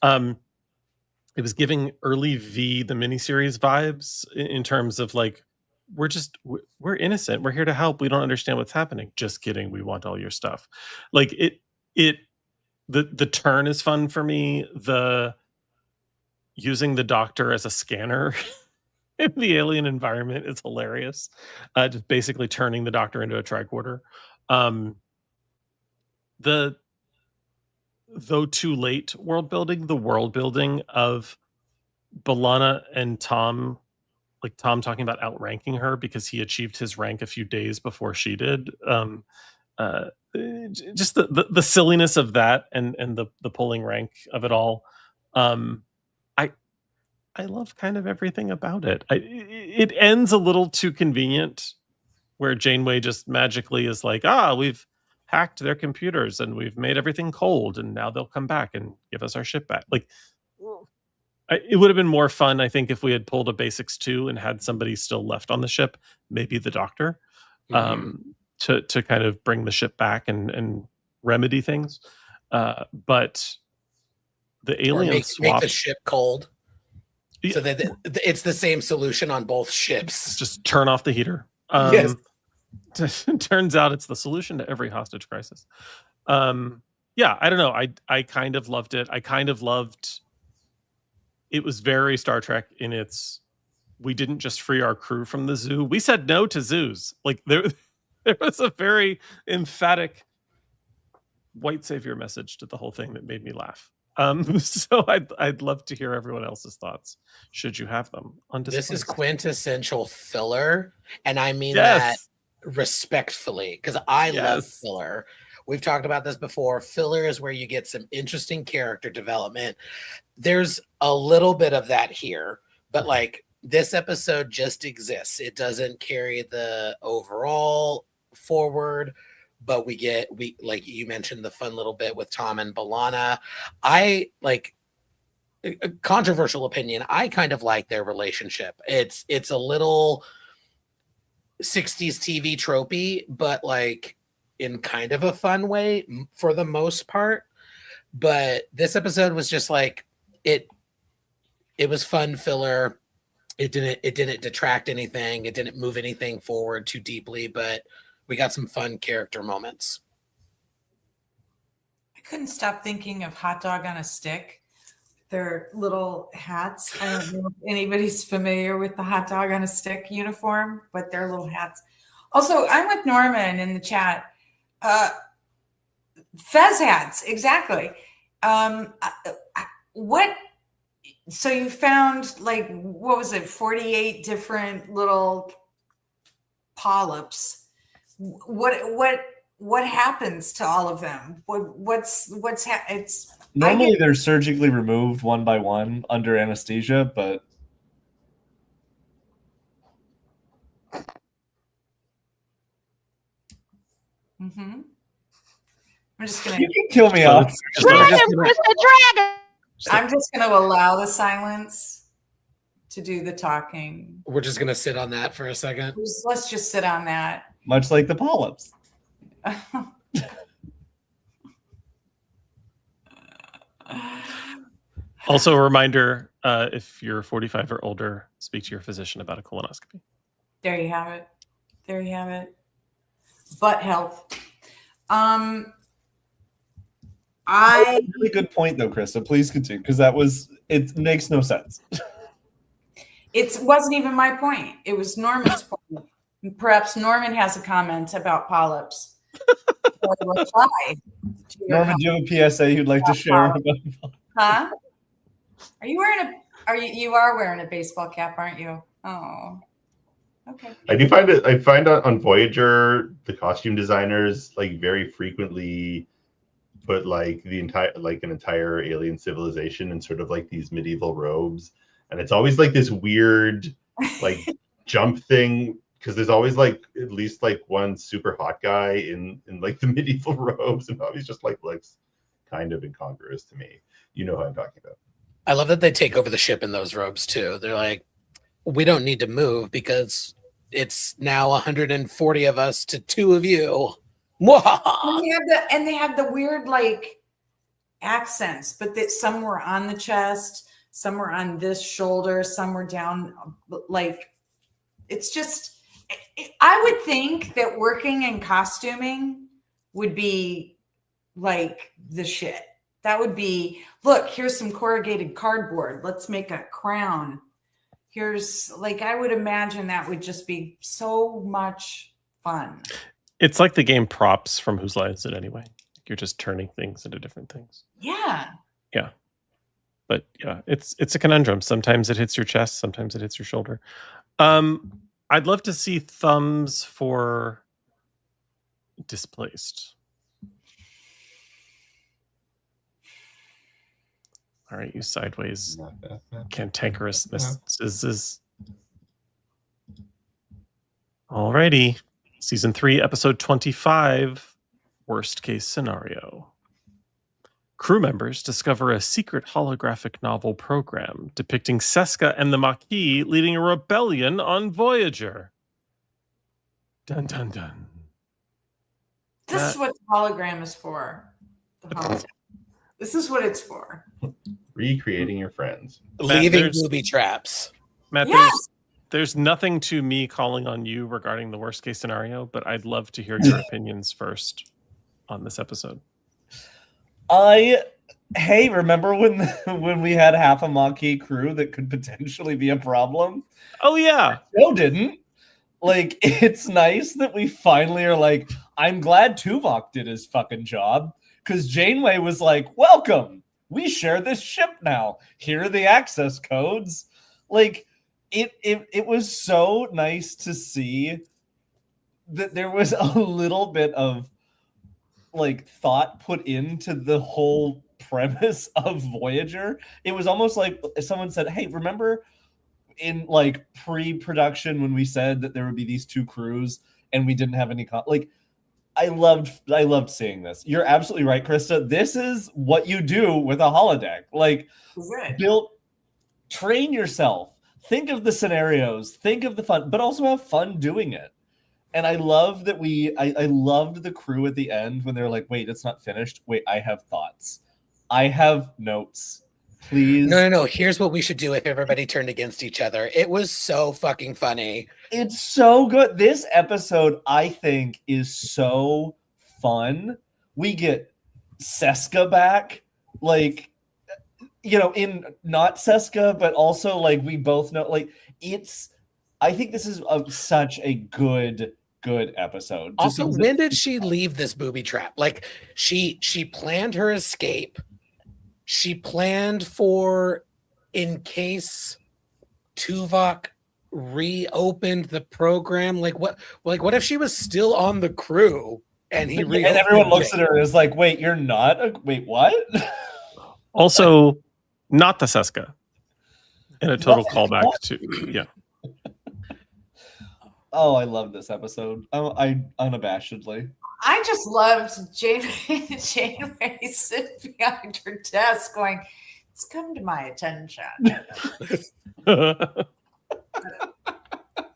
It was giving early V the miniseries vibes in terms of like, we're innocent, we're here to help, we don't understand what's happening, just kidding, we want all your stuff. Like the turn is fun for me. The using the Doctor as a scanner in the alien environment is hilarious. Just basically turning the Doctor into a tricorder. The though too late world building, the world building of B'Elanna and Tom like Tom talking about outranking her because he achieved his rank a few days before she did. Just the silliness of that and the pulling rank of it all. I love kind of everything about it. It ends a little too convenient, where Janeway just magically is like, we've hacked their computers and we've made everything cold, and now they'll come back and give us our ship back. Like, it would have been more fun, I think, if we had pulled a Basics 2 and had somebody still left on the ship, maybe the Doctor, to kind of bring the ship back and remedy things. But the alien swap, make the ship cold. So that it's the same solution on both ships. Just turn off the heater. Yes. Turns out it's the solution to every hostage crisis. Yeah, I don't know. I kind of loved it. I kind of loved. It was very Star Trek in its. We didn't just free our crew from the zoo. We said no to zoos. Like there was a very emphatic white savior message to the whole thing that made me laugh. So I'd love to hear everyone else's thoughts, should you have them, on This is Displaced. quintessential filler, and I mean that respectfully, because I love filler. We've talked about this before. Filler is where you get some interesting character development. There's a little bit of that here, but like this episode just exists. It doesn't carry the overall forward. But we like you mentioned the fun little bit with Tom and B'Elanna. I like a controversial opinion. I kind of like their relationship. It's a little 60s TV tropey, but like in kind of a fun way for the most part. But this episode was just like it was fun filler. It didn't detract anything. It didn't move anything forward too deeply, but we got some fun character moments. I couldn't stop thinking of Hot Dog on a Stick. Their little hats. I don't know if anybody's familiar with the Hot Dog on a Stick uniform, but their little hats. Also, I'm with Norman in the chat. Fez hats, exactly. What? So you found like, what was it? 48 different little polyps. What happens to all of them? It's normally they're surgically removed one by one under anesthesia, but I'm just gonna. You can kill me off. I'm just gonna allow the silence to do the talking. We're just gonna sit on that for a second. Let's just sit on that. Much like the polyps. Also, a reminder: if you're 45 or older, speak to your physician about a colonoscopy. There you have it. There you have it. Butt health. Really good point, though, Krista. Please continue, because it makes no sense. It wasn't even my point. It was Norman's point. Perhaps Norman has a comment about polyps. Or reply to your Norman, do you have a PSA you'd like to share? Huh? Are you wearing you are wearing a baseball cap, aren't you? Oh. Okay. I find out on Voyager, the costume designers like very frequently put like an entire alien civilization in sort of like these medieval robes, and it's always like this weird like jump thing, because there's always like at least like one super hot guy in like the medieval robes, and always just like looks kind of incongruous to me. You know who I'm talking about. I love that they take over the ship in those robes too. They're like, we don't need to move because it's now 140 of us to 2 of you. And they have the weird like accents, but that some were on the chest, some were on this shoulder, some were down. Like, it's just, I would think that working in costuming would be like the shit. That would be, look, here's some corrugated cardboard. Let's make a crown. Here's like, I would imagine that would just be so much fun. It's like the game Props from Whose Line Is It Anyway? You're just turning things into different things. Yeah. Yeah. But yeah, it's a conundrum. Sometimes it hits your chest, sometimes it hits your shoulder. I'd love to see thumbs for displaced. All right, you sideways cantankerous misses. Alrighty. Season 3, episode 25, worst case scenario. Crew members discover a secret holographic novel program depicting Seska and the Maquis leading a rebellion on Voyager. Dun dun dun. This is what the hologram is for. The hologram. This is what it's for. Recreating your friends. Leaving booby traps. Matt, Yes! there's nothing to me calling on you regarding the worst case scenario, but I'd love to hear your opinions first on this episode. Hey, remember when we had half a Maquis crew that could potentially be a problem? Oh yeah. No, didn't. Like, it's nice that we finally are like, I'm glad Tuvok did his fucking job, because Janeway was like, welcome, we share this ship now. Here are the access codes. Like, it was so nice to see that there was a little bit of like thought put into the whole premise of Voyager. It was almost like someone said, hey, remember in like pre-production when we said that there would be these two crews and we didn't have any like I loved seeing this. You're absolutely right, Krista. This is what you do with a holodeck. Like, train yourself. Think of the scenarios. Think of the fun, but also have fun doing it. And I love that I loved the crew at the end when they're like, wait, it's not finished. Wait, I have thoughts. I have notes. Please. No. Here's what we should do if everybody turned against each other. It was so fucking funny. It's so good. This episode, I think, is so fun. We get Seska back. Like, you know, in not Seska, but also like we both know, like I think this is such a good episode. Also, when did she leave this booby trap? Like she planned her escape. She planned for in case Tuvok reopened the program. Like what if she was still on the crew and he reopened and everyone looks at her and is like, wait, you're not wait, what? Also, not the Seska. And a total callback to yeah. Oh, I love this episode. I unabashedly. I just loved Janeway sitting behind her desk going, it's come to my attention.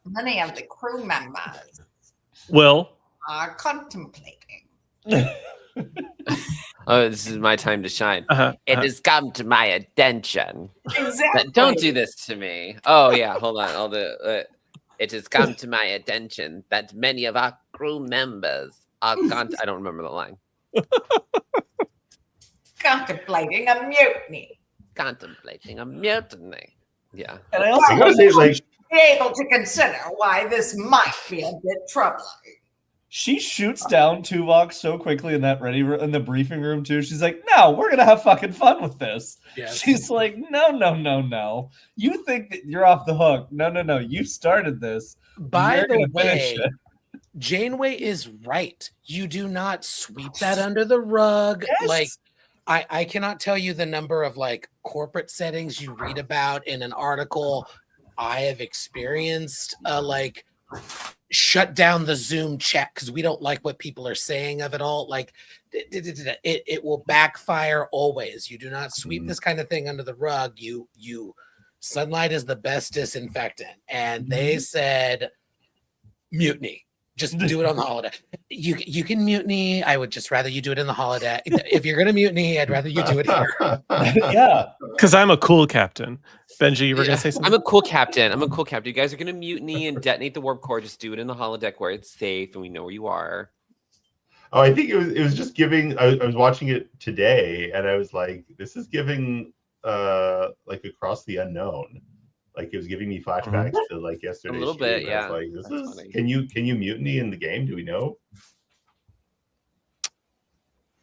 Many of the crew members are contemplating. Oh, this is my time to shine. It has come to my attention. Exactly. Don't do this to me. Oh, yeah, hold on. I'll do it has come to my attention that many of our crew members are I don't remember the line. Contemplating a mutiny. Contemplating a mutiny. Yeah. And I also gotta say, like, be able to consider why this might be a bit troubling. She shoots down Tuvok so quickly in the briefing room too. She's like, "No, we're gonna have fucking fun with this." Yes. She's like, "No. You think that you're off the hook? No. You started this. By the way, Janeway is right. You do not sweep that under the rug. Yes. Like, I cannot tell you the number of like corporate settings you read about in an article. I have experienced like shut down the Zoom chat because we don't like what people are saying of it all. Like it will backfire always. You do not sweep this kind of thing under the rug. You sunlight is the best disinfectant. And they said mutiny. Just do it on the holiday. You can mutiny. I would just rather you do it in the holiday. If you're gonna mutiny, I'd rather you do it here. Yeah. Because I'm a cool captain. Benji, you were gonna say something? I'm a cool captain. You guys are gonna mutiny and detonate the warp core. Just do it in the holodeck where it's safe and we know where you are. Oh, I think it was just giving. I was watching it today, and I was like, "This is giving like Across the Unknown." Like it was giving me flashbacks to like yesterday. A little bit, yeah. Like this is funny. Can you mutiny in the game? Do we know?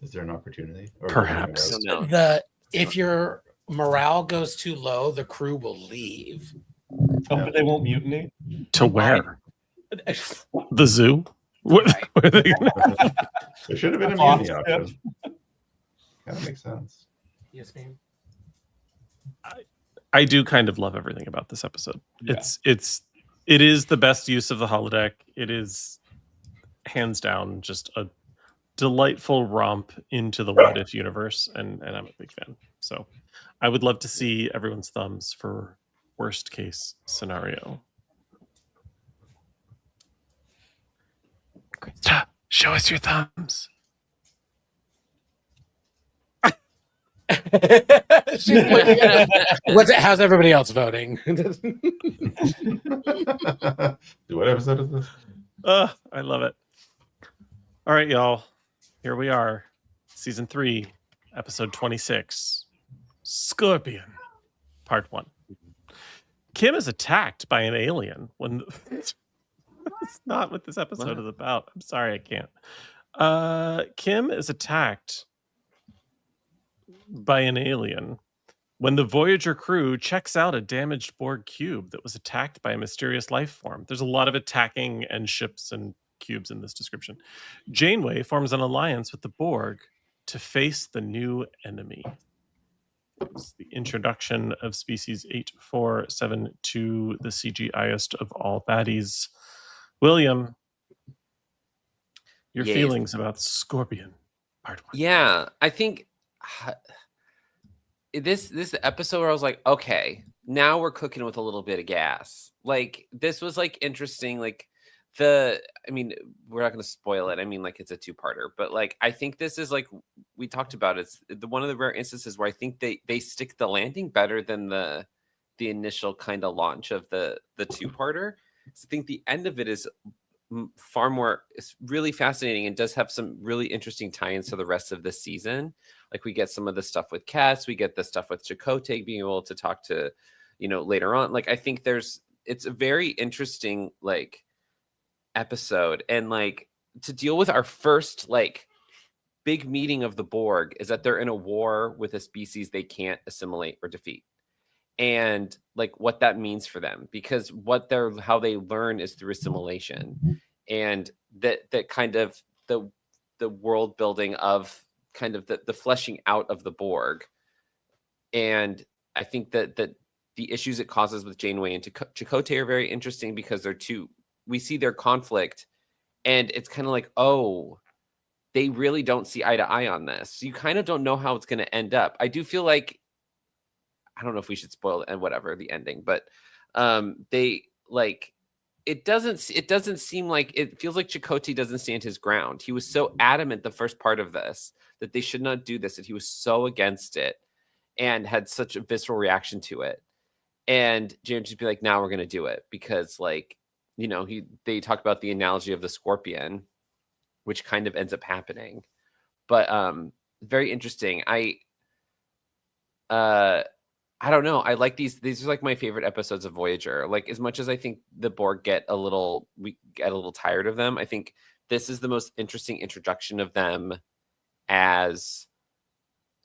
Is there an opportunity? Or perhaps. If your morale goes too low, the crew will leave. Oh, but they won't mutiny? To where? The zoo? Where are they gonna... There should have been a Fox mutiny option. Kind of makes sense. Yes, ma'am. I do kind of love everything about this episode. Yeah. It is the best use of the holodeck. It is hands down just a delightful romp into the what if universe, and I'm a big fan. So I would love to see everyone's thumbs for worst case scenario. Krista, show us your thumbs. How's everybody else voting? What episode is this? I love it. All right, y'all. Here we are. Season 3, episode 26. Scorpion, part 1. Kim is attacked by an alien when... That's not what this episode is about. I'm sorry, I can't. Kim is attacked by an alien when the Voyager crew checks out a damaged Borg cube that was attacked by a mysterious life form. There's a lot of attacking and ships and cubes in this description. Janeway forms an alliance with the Borg to face the new enemy. It's the introduction of species 8472, the CGIest of all baddies. William, your feelings about Scorpion, part 1. Yeah, I think this episode where I was like, okay, now we're cooking with a little bit of gas. Like, this was like interesting. Like, we're not going to spoil it. I mean, like, it's a 2-parter, but like, I think this is like we talked about. It's one of the rare instances where I think they stick the landing better than the initial kind of launch of the 2-parter. So I think the end of it is far more, it's really fascinating and does have some really interesting tie-ins to the rest of the season. Like, we get some of the stuff with Cass, we get the stuff with Chakotay being able to talk to, later on. Like, I think it's a very interesting, like, episode. And, like, to deal with our first, like, big meeting of the Borg is that they're in a war with a species they can't assimilate or defeat. And like what that means for them, because how they learn is through assimilation, and that kind of the world building of kind of the fleshing out of the Borg. And I think that the issues it causes with Janeway and Chakotay are very interesting, because we see their conflict, and it's kind of like, oh, they really don't see eye to eye on this. So you kind of don't know how it's going to end up. I do feel like, I don't know if we should spoil it and whatever the ending, but it doesn't seem like, it feels like Chakotay doesn't stand his ground. He was so adamant the first part of this that they should not do this, that he was so against it and had such a visceral reaction to it. And James just be like, now we're going to do it, because like, they talk about the analogy of the scorpion, which kind of ends up happening. But very interesting. I don't know. I like these are like my favorite episodes of Voyager. Like, as much as I think the Borg we get a little tired of them, I think this is the most interesting introduction of them as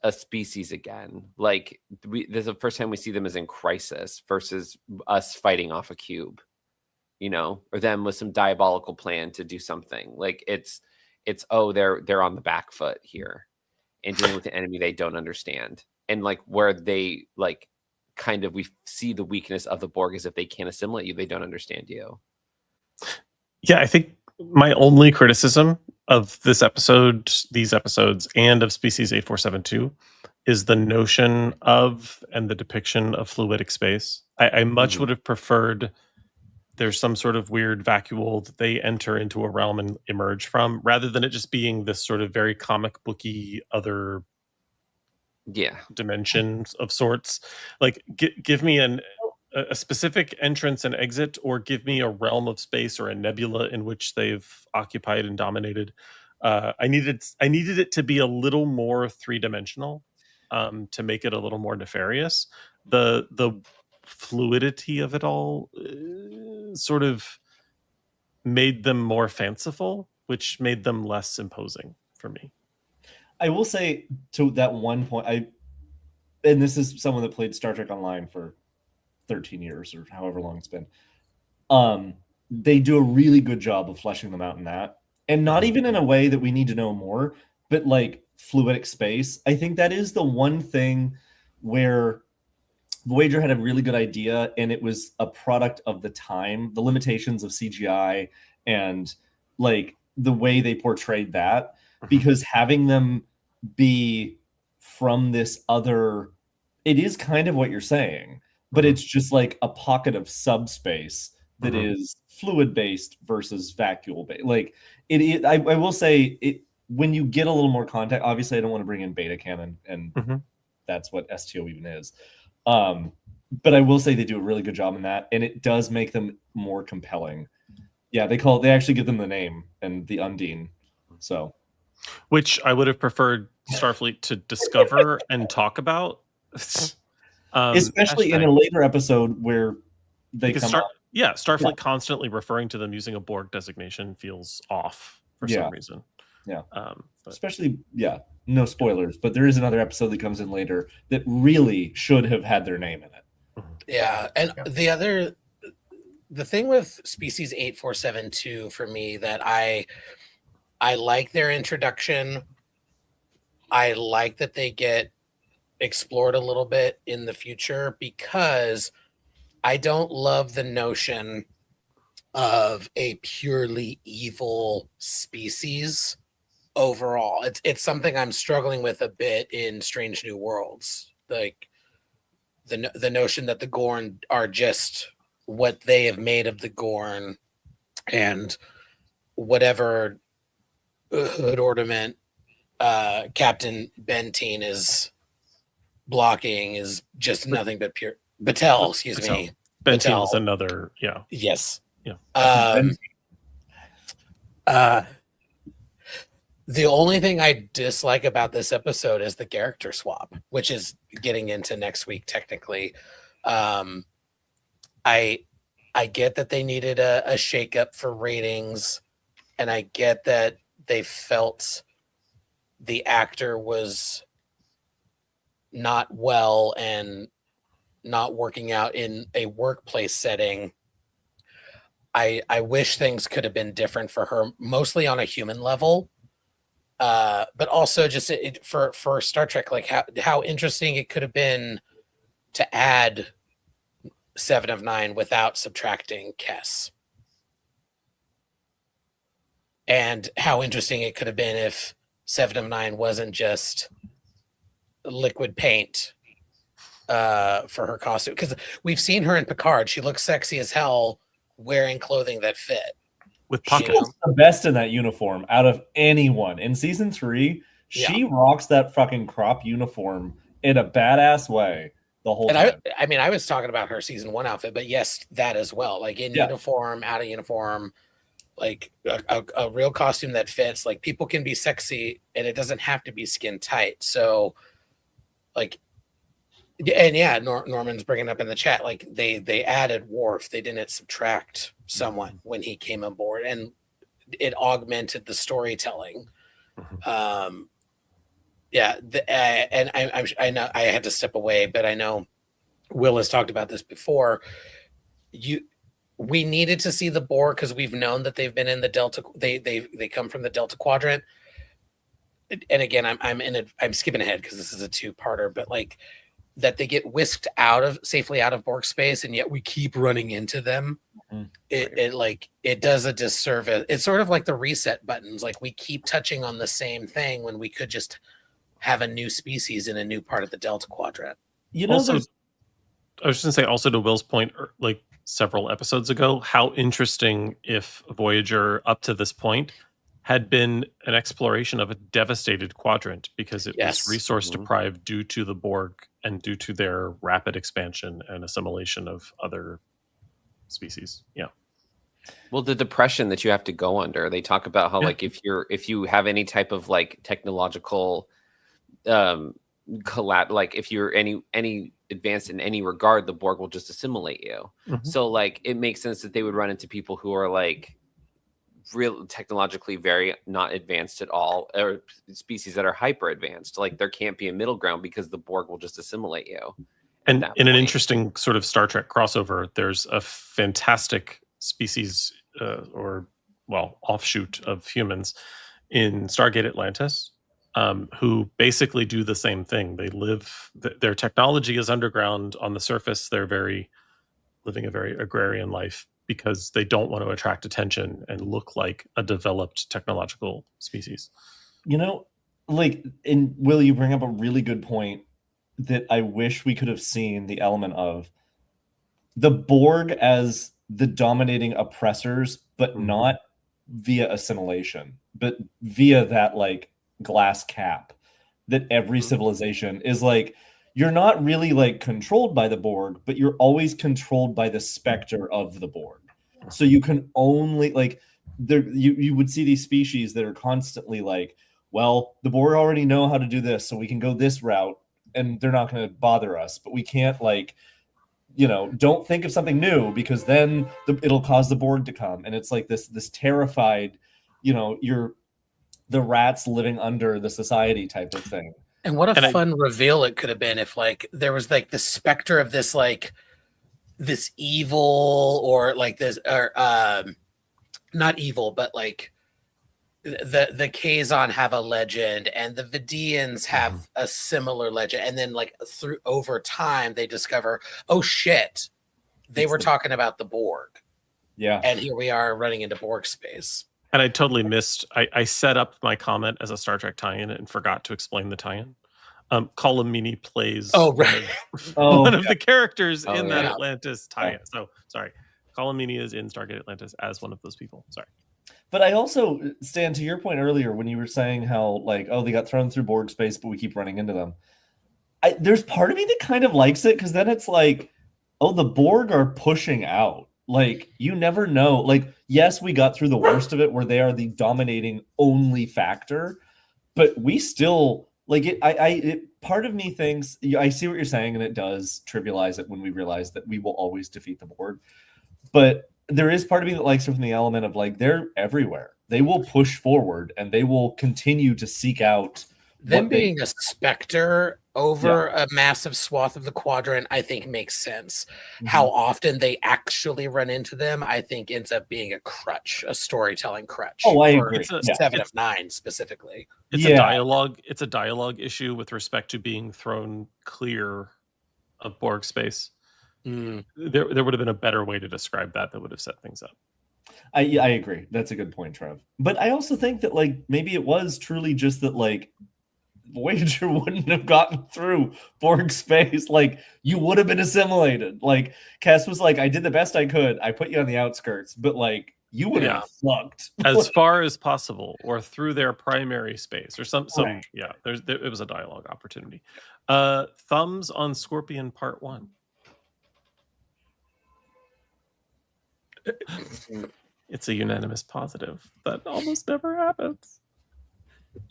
a species again. Like, this is the first time we see them as in crisis versus us fighting off a cube, or them with some diabolical plan to do something. Like, it's they're on the back foot here and dealing with an enemy they don't understand. And like, where they like kind of, we see the weakness of the Borg is if they can't assimilate you, they don't understand you. Yeah, I think my only criticism of this episode, these episodes, and of Species 8472 is the notion of and the depiction of fluidic space. I much would have preferred there's some sort of weird vacuole that they enter into a realm and emerge from, rather than it just being this sort of very comic booky other dimensions of sorts. Like, give me a specific entrance and exit, or give me a realm of space or a nebula in which they've occupied and dominated. I needed it to be a little more 3-dimensional, to make it a little more nefarious. The fluidity of it all sort of made them more fanciful, which made them less imposing for me. I will say, to that one point, and this is someone that played Star Trek Online for 13 years or however long it's been. They do a really good job of fleshing them out in that, and not even in a way that we need to know more, but like fluidic space. I think that is the one thing where Voyager had a really good idea, and it was a product of the time, the limitations of CGI and like the way they portrayed that, because having them be from this other, it is kind of what you're saying, but it's just like a pocket of subspace that is fluid based versus vacuole based. Like I will say it, when you get a little more context, obviously I don't want to bring in beta canon, and that's what STO even is. But I will say they do a really good job in that, and it does make them more compelling. Yeah, they actually give them the name and the Undine. So, which I would have preferred Starfleet to discover and talk about, especially in a later episode where they come up. Yeah, Starfleet constantly referring to them using a Borg designation feels off for some reason. Yeah. Especially, no spoilers, but there is another episode that comes in later that really should have had their name in it. Yeah. And the thing with Species 8472 for me that I like their introduction. I like that they get explored a little bit in the future, because I don't love the notion of a purely evil species overall. It's something I'm struggling with a bit in Strange New Worlds. Like the notion that the Gorn are just what they have made of the Gorn, and whatever hood ornament Captain Benteen is blocking is just nothing but pure Batel, excuse me. Benteen is another, Yes. Yeah. The only thing I dislike about this episode is the character swap, which is getting into next week technically. I get that they needed a shakeup for ratings, and I get that they felt the actor was not well and not working out in a workplace setting. I wish things could have been different for her, mostly on a human level, but also just for Star Trek, like how interesting it could have been to add 7 of 9 without subtracting Kes, and how interesting it could have been if 7 of 9 wasn't just liquid paint for her costume, because we've seen her in Picard. She looks sexy as hell wearing clothing that fit. With She looks the best in that uniform out of anyone. In season 3, she rocks that fucking crop uniform in a badass way the whole time. I mean, I was talking about her season 1 outfit, but yes, that as well. Like in uniform, out of uniform, like a real costume that fits. Like, people can be sexy and it doesn't have to be skin tight. So like, and Norman's bringing up in the chat, like they added Worf, they didn't subtract someone when he came aboard, and it augmented the storytelling. And I know I had to step away, but I know Will has talked about this before. We needed to see the Borg because we've known that they've been in the Delta. They come from the Delta Quadrant. And again, I'm skipping ahead because this is a 2-parter, but like that they get whisked safely out of Borg space, and yet we keep running into them. It does a disservice. It's sort of like the reset buttons. Like, we keep touching on the same thing when we could just have a new species in a new part of the Delta Quadrant. Also, I was just gonna say, also to Will's point, like several episodes ago, how interesting if Voyager up to this point had been an exploration of a devastated quadrant, because it was resource deprived due to the Borg and due to their rapid expansion and assimilation of other species. Yeah. Well, the depression that you have to go under, they talk about how like if you have any type of like technological like if you're any advanced in any regard, the Borg will just assimilate you. So like it makes sense that they would run into people who are like real technologically very not advanced at all, or species that are hyper advanced. Like, there can't be a middle ground because the Borg will just assimilate you. And that in an point. interesting sort of Star Trek crossover, there's a fantastic species offshoot of humans in Stargate Atlantis, who basically do the same thing. They live, their technology is underground. On the surface, they're living a very agrarian life because they don't want to attract attention and look like a developed technological species. You know, like, and Will, you bring up a really good point that I wish we could have seen the element of the Borg as the dominating oppressors, but not via assimilation, but via that like glass cap that every civilization is like, you're not really like controlled by the Borg, but you're always controlled by the specter of the Borg. So you can only like there you would see these species that are constantly like, well, the Borg already know how to do this, so we can go this route and they're not going to bother us, but we can't like, don't think of something new because then it'll cause the Borg to come. And it's like this terrified, you're the rats living under the society type of thing. And what a fun reveal it could have been if like there was like the specter of this like this evil or like this or not evil, but like the Kazon have a legend and the Vidians have a similar legend, and then like through over time they discover, oh shit, they were talking about the Borg. Yeah. And here we are running into Borg space. And I totally missed, I set up my comment as a Star Trek tie-in and forgot to explain the tie-in. Colomini plays one of the characters in that Atlantis tie-in. So sorry, Colomini is in Stargate Atlantis as one of those people. Sorry. But I also, Stan, to your point earlier, when you were saying how like, oh, they got thrown through Borg space, but we keep running into them. There's part of me that kind of likes it because then it's like, oh, the Borg are pushing out. Like, you never know. Like, yes, we got through the worst of it where they are the dominating only factor, but we still like it. Part of me thinks, I see what you're saying, and it does trivialize it when we realize that we will always defeat the Borg. But there is part of me that likes it from the element of like, they're everywhere. They will push forward and they will continue to seek out them being a specter over a massive swath of the quadrant. I think makes sense. How often they actually run into them, I think ends up being a crutch, a storytelling crutch. Oh, I agree. It's 7 of 9 specifically. It's a dialogue. It's a dialogue issue with respect to being thrown clear of Borg space. There would have been a better way to describe that would have set things up. I agree. That's a good point, Trev. But I also think that like maybe it was truly just that like Voyager wouldn't have gotten through Borg space. Like, you would have been assimilated. Like, Cass was like, I did the best I could. I put you on the outskirts, but like, you would have flunked as far as possible, or through their primary space, or some. Right. Yeah, it was a dialogue opportunity. Thumbs on Scorpion Part 1. It's a unanimous positive. That almost never happens.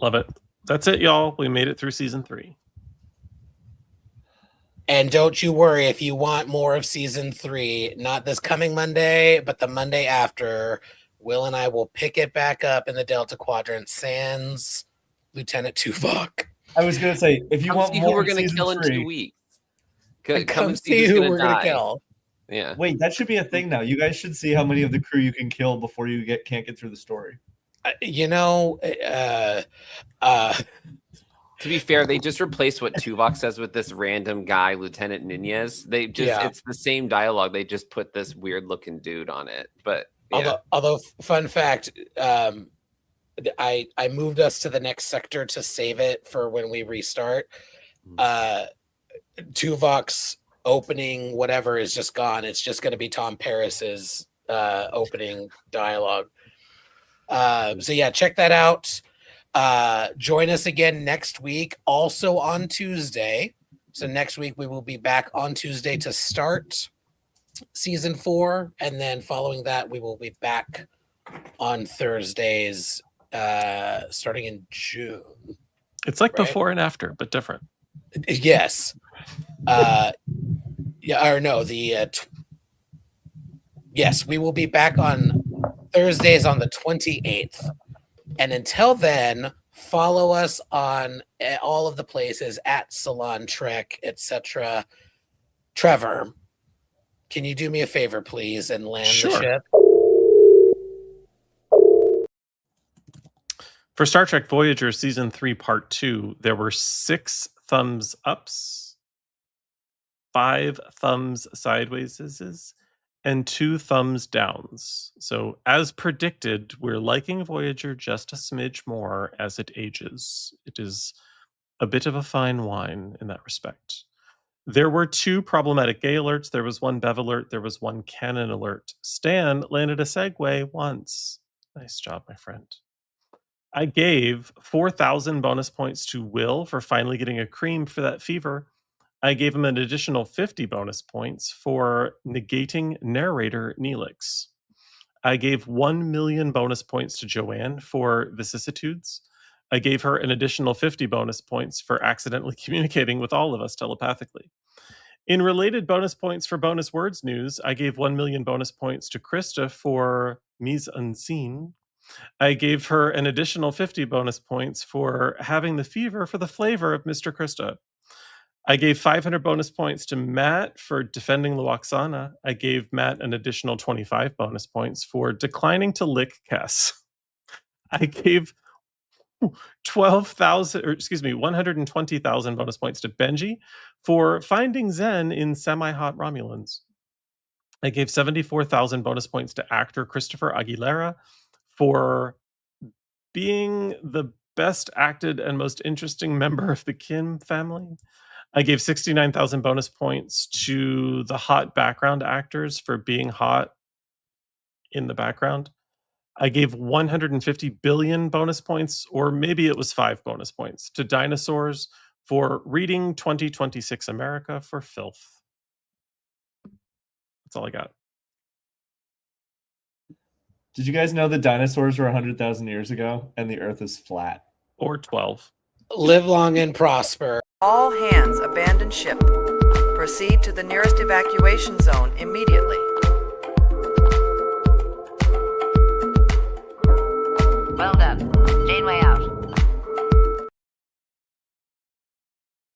Love it. That's it, y'all. We made it through season 3. And don't you worry if you want more of season 3, not this coming Monday, but the Monday after, Will and I will pick it back up in the Delta Quadrant, sans Lieutenant Tuvok. I was going to say, if you want more, we're going to kill in 2 weeks. Come see who we're going to kill. Yeah. Wait, that should be a thing now. You guys should see how many of the crew you can kill before you can't get through the story. To be fair, they just replaced what Tuvok says with this random guy, Lieutenant Nunez. They just it's the same dialogue. They just put this weird looking dude on it. But although fun fact, I moved us to the next sector to save it for when we restart. Tuvok's opening whatever is just gone. It's just going to be Tom Paris's opening dialogue. So yeah, check that out. Join us again next week, also on Tuesday. So next week we will be back on Tuesday to start season 4, and then following that we will be back on Thursdays starting in June. It's like before and after, but different. Yes. Yes, we will be back on Thursdays on the 28th. And until then, follow us on all of the places at Salon Trek, etc. Trevor, can you do me a favor, please, and land the ship? For Star Trek Voyager Season 3, Part 2, there were 6 thumbs ups, 5 thumbs sidewayses, and 2 thumbs downs. So, as predicted, we're liking Voyager just a smidge more as it ages. It is a bit of a fine wine in that respect. There were 2 problematic gay alerts. There was 1 Bev alert. There was 1 canon alert. Stan landed a segue once. Nice job, my friend. I gave 4,000 bonus points to Will for finally getting a cream for that fever. I gave him an additional 50 bonus points for negating narrator Neelix. I gave 1 million bonus points to Joanne for vicissitudes. I gave her an additional 50 bonus points for accidentally communicating with all of us telepathically. In related bonus points for bonus words news, I gave 1 million bonus points to Krista for mise en scene. I gave her an additional 50 bonus points for having the fever for the flavor of Mr. Krista. I gave 500 bonus points to Matt for defending Luoxana. I gave Matt an additional 25 bonus points for declining to lick Cass. I gave 120,000 bonus points to Benji for finding Zen in semi-hot Romulans. I gave 74,000 bonus points to actor Christopher Aguilera for being the best acted and most interesting member of the Kim family. I gave 69,000 bonus points to the hot background actors for being hot in the background. I gave 150 billion bonus points, or maybe it was 5 bonus points, to dinosaurs for reading 2026 America for filth. That's all I got. Did you guys know that dinosaurs were 100,000 years ago and the Earth is flat? Or 12. Live long and prosper. All hands abandon ship. Proceed to the nearest evacuation zone immediately.